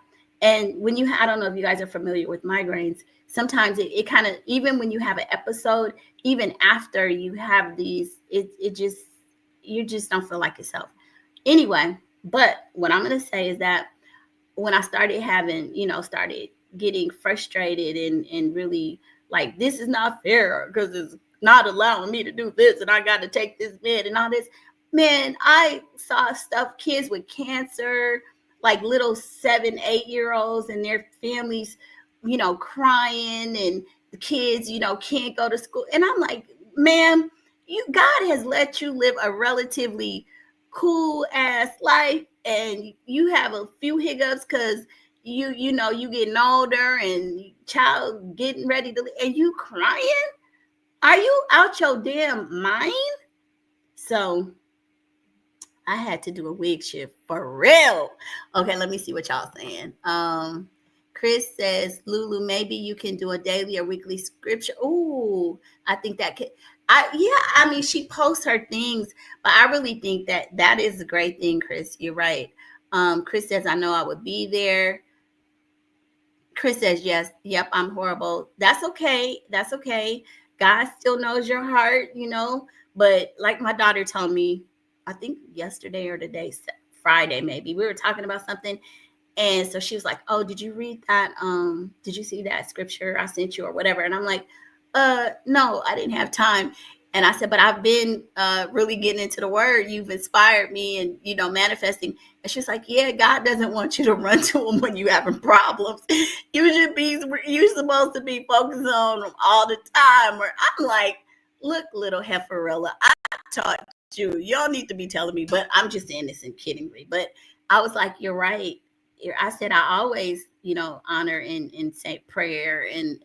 And when I don't know if you guys are familiar with migraines, sometimes it kind of, even when you have an episode, even after you have these, you just don't feel like yourself. Anyway, but what I'm going to say is that when I started started getting frustrated and really like, this is not fair because it's not allowing me to do this and I got to take this med and all this. Man, I saw stuff, kids with cancer, like little 7-8-year-olds and their families, crying, and the kids, can't go to school. And I'm like, ma'am, God has let you live a relatively cool ass life, and you have a few hiccups because you getting older and child getting ready to, and you crying. Are you out your damn mind? So I had to do a wig shift for real. Okay, let me see what y'all saying. Chris says, Lulu, maybe you can do a daily or weekly scripture. Ooh, I think that could. I mean, she posts her things, but I really think that is a great thing, Chris. You're right. Chris says, I know I would be there. Chris says, yes. Yep, I'm horrible. That's okay. That's okay. God still knows your heart, But like my daughter told me, I think yesterday or today, Friday maybe, we were talking about something. And so she was like, oh, did you read that? Did you see that scripture I sent you or whatever? And I'm like, no, I didn't have time. And I said, but I've been really getting into the word. You've inspired me and, manifesting. And she's like, yeah, God doesn't want you to run to him when you're having problems. You're supposed to be focused on them all the time. Or I'm like, look, little heiferella, I taught you. Y'all need to be telling me, but I'm just saying this and kiddingly. But I was like, you're right. I said, I always, honor and say prayer and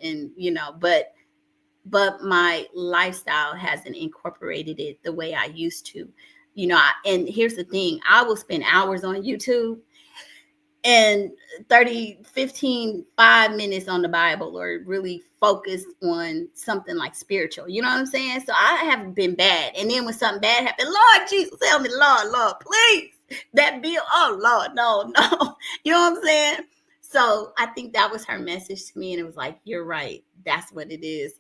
but my lifestyle hasn't incorporated it the way I used to, and here's the thing, I will spend hours on YouTube and 5 minutes on the Bible, or really focused on something like spiritual, you know what I'm saying? So I haven't been bad. And then when something bad happened, Lord Jesus, help me, Lord, please. That bill, oh Lord, no. You know what I'm saying? So I think that was her message to me. And it was like, you're right. That's what it is.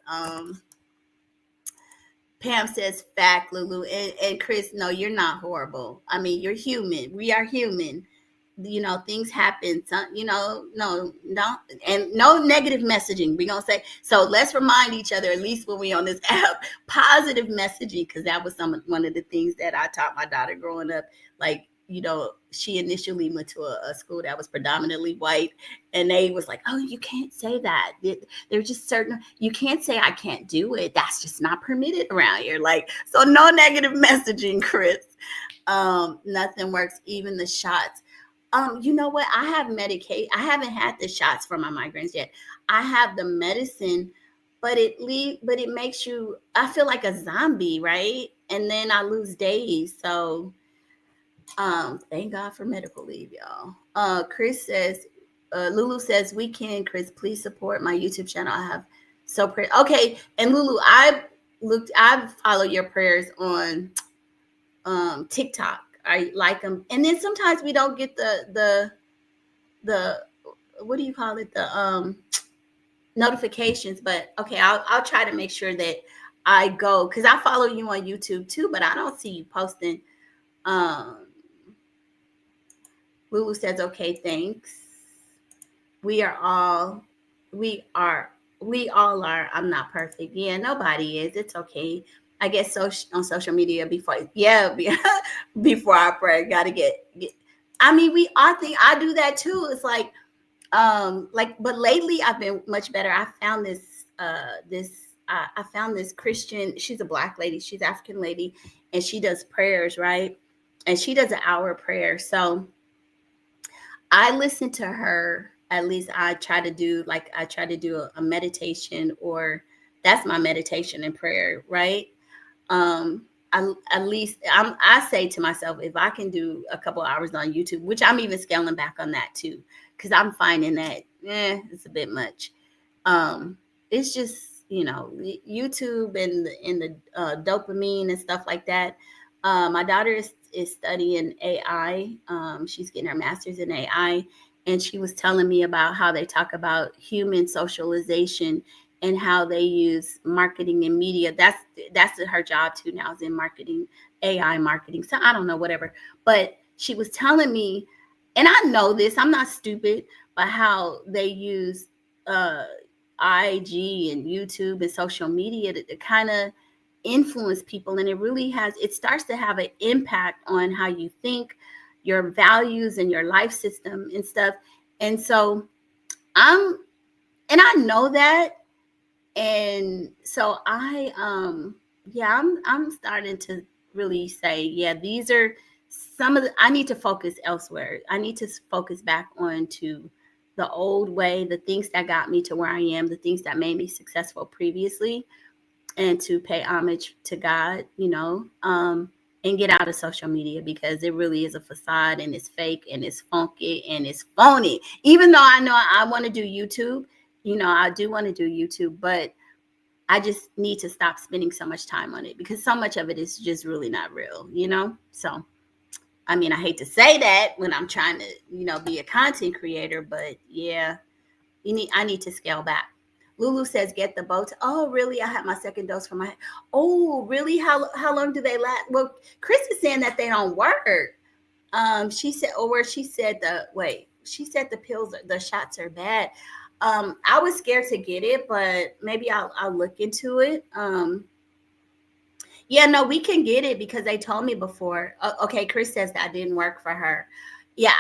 Pam says, fact, Lulu. And Chris, no, you're not horrible. I mean, you're human. We are human. things happen. And no negative messaging. We're going to say, so let's remind each other, at least when we're on this app, positive messaging, because that was one of the things that I taught my daughter growing up. Like, she initially went to a school that was predominantly white, and they was like, oh, you can't say that. There's just you can't say I can't do it. That's just not permitted around here. Like, so no negative messaging, Chris. Nothing works, even the shots. You know what? I have Medicaid. I haven't had the shots for my migraines yet. I have the medicine, but it makes you, I feel like a zombie, right? And then I lose days. So thank God for medical leave, y'all. Chris says, Lulu says, we can, Chris, please support my YouTube channel. I have okay. And Lulu, I follow your prayers on TikTok. I like them. And then sometimes we don't get the what do you call it? The notifications, but okay, I'll try to make sure that I go, because I follow you on YouTube too, but I don't see you posting. Lulu says, okay, thanks. We all are. I'm not perfect. Yeah, nobody is. It's okay. I get on social media before I pray. Gotta get. I mean, I do that too. It's like, but lately I've been much better. I found I found this Christian. She's a Black lady. She's African lady, and she does prayers, right? And she does an hour prayer. So I listen to her. At least I try to do a meditation, or that's my meditation and prayer, right? At least I say to myself, if I can do a couple hours on YouTube, which I'm even scaling back on that too, because I'm finding that it's a bit much. It's just, YouTube and the dopamine and stuff like that. My daughter is studying AI. She's getting her master's in AI, and she was telling me about how they talk about human socialization and how they use marketing and media. That's her job too now, is in marketing, AI marketing. So I don't know, whatever. But she was telling me, and I know this, I'm not stupid, but how they use IG and YouTube and social media to kind of influence people. And it starts to have an impact on how you think, your values and your life system and stuff. And so I know that. And so I'm starting to really say, these are I need to focus elsewhere. I need to focus back onto the old way, the things that got me to where I am, the things that made me successful previously, and to pay homage to God, and get out of social media, because it really is a facade, and it's fake, and it's funky, and it's phony. Even though I know I want to do YouTube, I do want to do YouTube, but I just need to stop spending so much time on it, because so much of it is just really not real, So, I mean, I hate to say that when I'm trying to, be a content creator, but yeah, I need to scale back. Lulu says, get the Botox. Oh, really? I had my second dose for oh, really? How long do they last? Well, Chris is saying that they don't work. She said the pills, the shots are bad. I was scared to get it, but maybe I'll look into it. We can get it because they told me before. Okay, Chris says that didn't work for her. Yeah,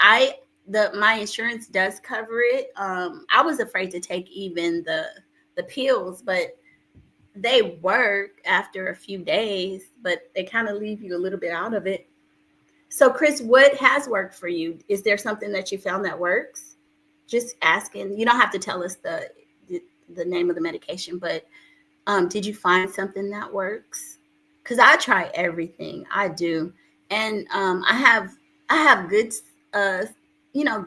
my insurance does cover it. I was afraid to take even the pills, but they work after a few days, but they kind of leave you a little bit out of it. So, Chris, what has worked for you? Is there something that you found that works? Just asking. You don't have to tell us the name of the medication, but did you find something that works? Because I try everything. I do, and I have good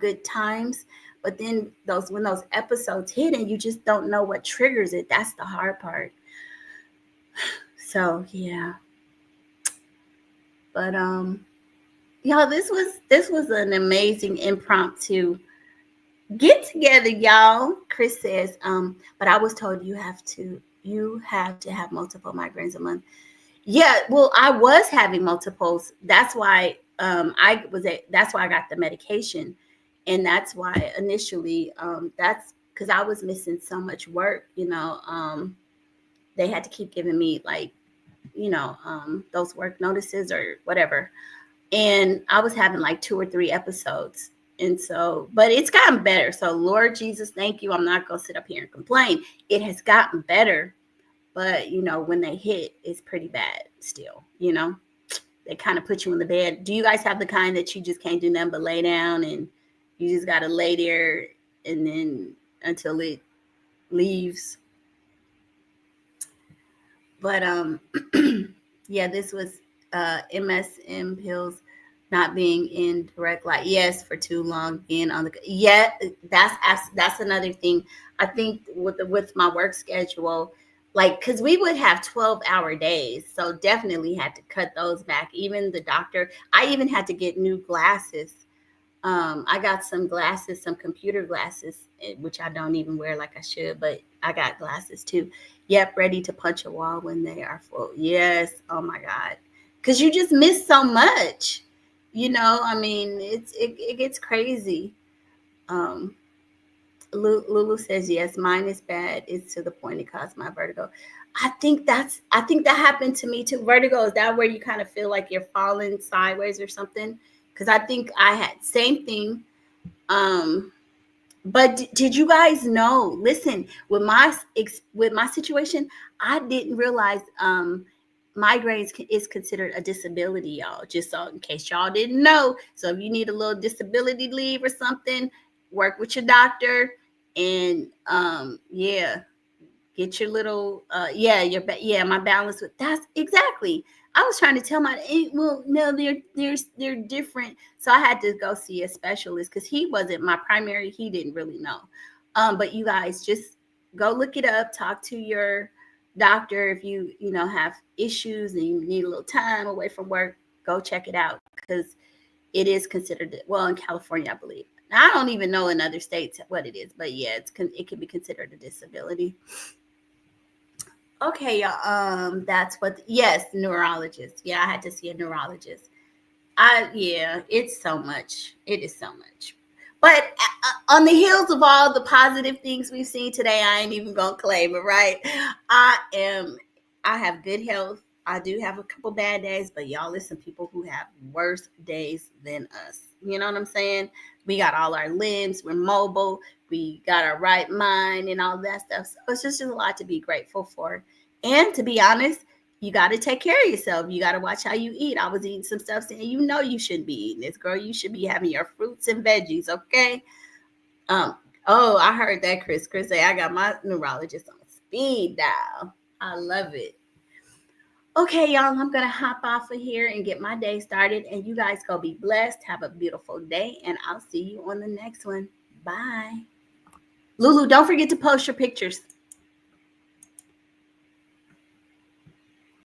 good times. But then when those episodes hit and you just don't know what triggers it, that's the hard part. So yeah. But y'all, this was an amazing impromptu get together, y'all. Chris says, but I was told you have to have multiple migraines a month. Yeah, well, I was having multiples. That's why that's why I got the medication. And that's why initially, that's because I was missing so much work, they had to keep giving me like, those work notices or whatever. And I was having like 2 or 3 episodes. And so, but it's gotten better. So Lord Jesus, thank you. I'm not going to sit up here and complain. It has gotten better. But, when they hit, it's pretty bad still, They kind of put you in the bed. Do you guys have the kind that you just can't do nothing but lay down and you just got to lay there and then until it leaves? But, yeah, this was MSM pills not being in direct light. Yes, for too long being on the. Yeah, that's another thing. I think with my work schedule, like, because we would have 12-hour days, so definitely had to cut those back. Even the doctor, I even had to get new glasses. I got some glasses, some computer glasses, which I don't even wear like I should, but I got glasses too. Yep, ready to punch a wall when they are full. Yes, oh my God, because you just miss so much. I mean, it gets crazy. Lulu says yes, mine is bad. It's to the point it caused my vertigo. I think that happened to me too. Vertigo, is that where you kind of feel like you're falling sideways or something? Because I think I had same thing. But did you guys know? Listen, with my situation, I didn't realize migraines is considered a disability, y'all. Just so in case y'all didn't know. So if you need a little disability leave or something, work with your doctor and yeah, get your little my balance with that's exactly. I was trying to tell no, they're different. So I had to go see a specialist because he wasn't my primary. He didn't really know. But you guys just go look it up. Talk to your doctor if you have issues and you need a little time away from work. Go check it out because it is considered, well, in California, I believe. Now, I don't even know in other states what it is, but yeah, it can be considered a disability. Okay, y'all. That's what. Yes, neurologist. Yeah, I had to see a neurologist. It's so much. It is so much. But on the heels of all the positive things we've seen today, I ain't even gonna claim it, right? I have good health. I do have a couple bad days, but y'all listen, people who have worse days than us. You know what I'm saying? We got all our limbs, we're mobile, we got our right mind and all that stuff. So it's just a lot to be grateful for. And to be honest, you got to take care of yourself. You got to watch how you eat. I was eating some stuff saying, you shouldn't be eating this, girl. You should be having your fruits and veggies, okay? I heard that, Chris. Chris say, I got my neurologist on speed dial. I love it. Okay, y'all, I'm going to hop off of here and get my day started. And you guys go be blessed. Have a beautiful day. And I'll see you on the next one. Bye. Lulu, don't forget to post your pictures.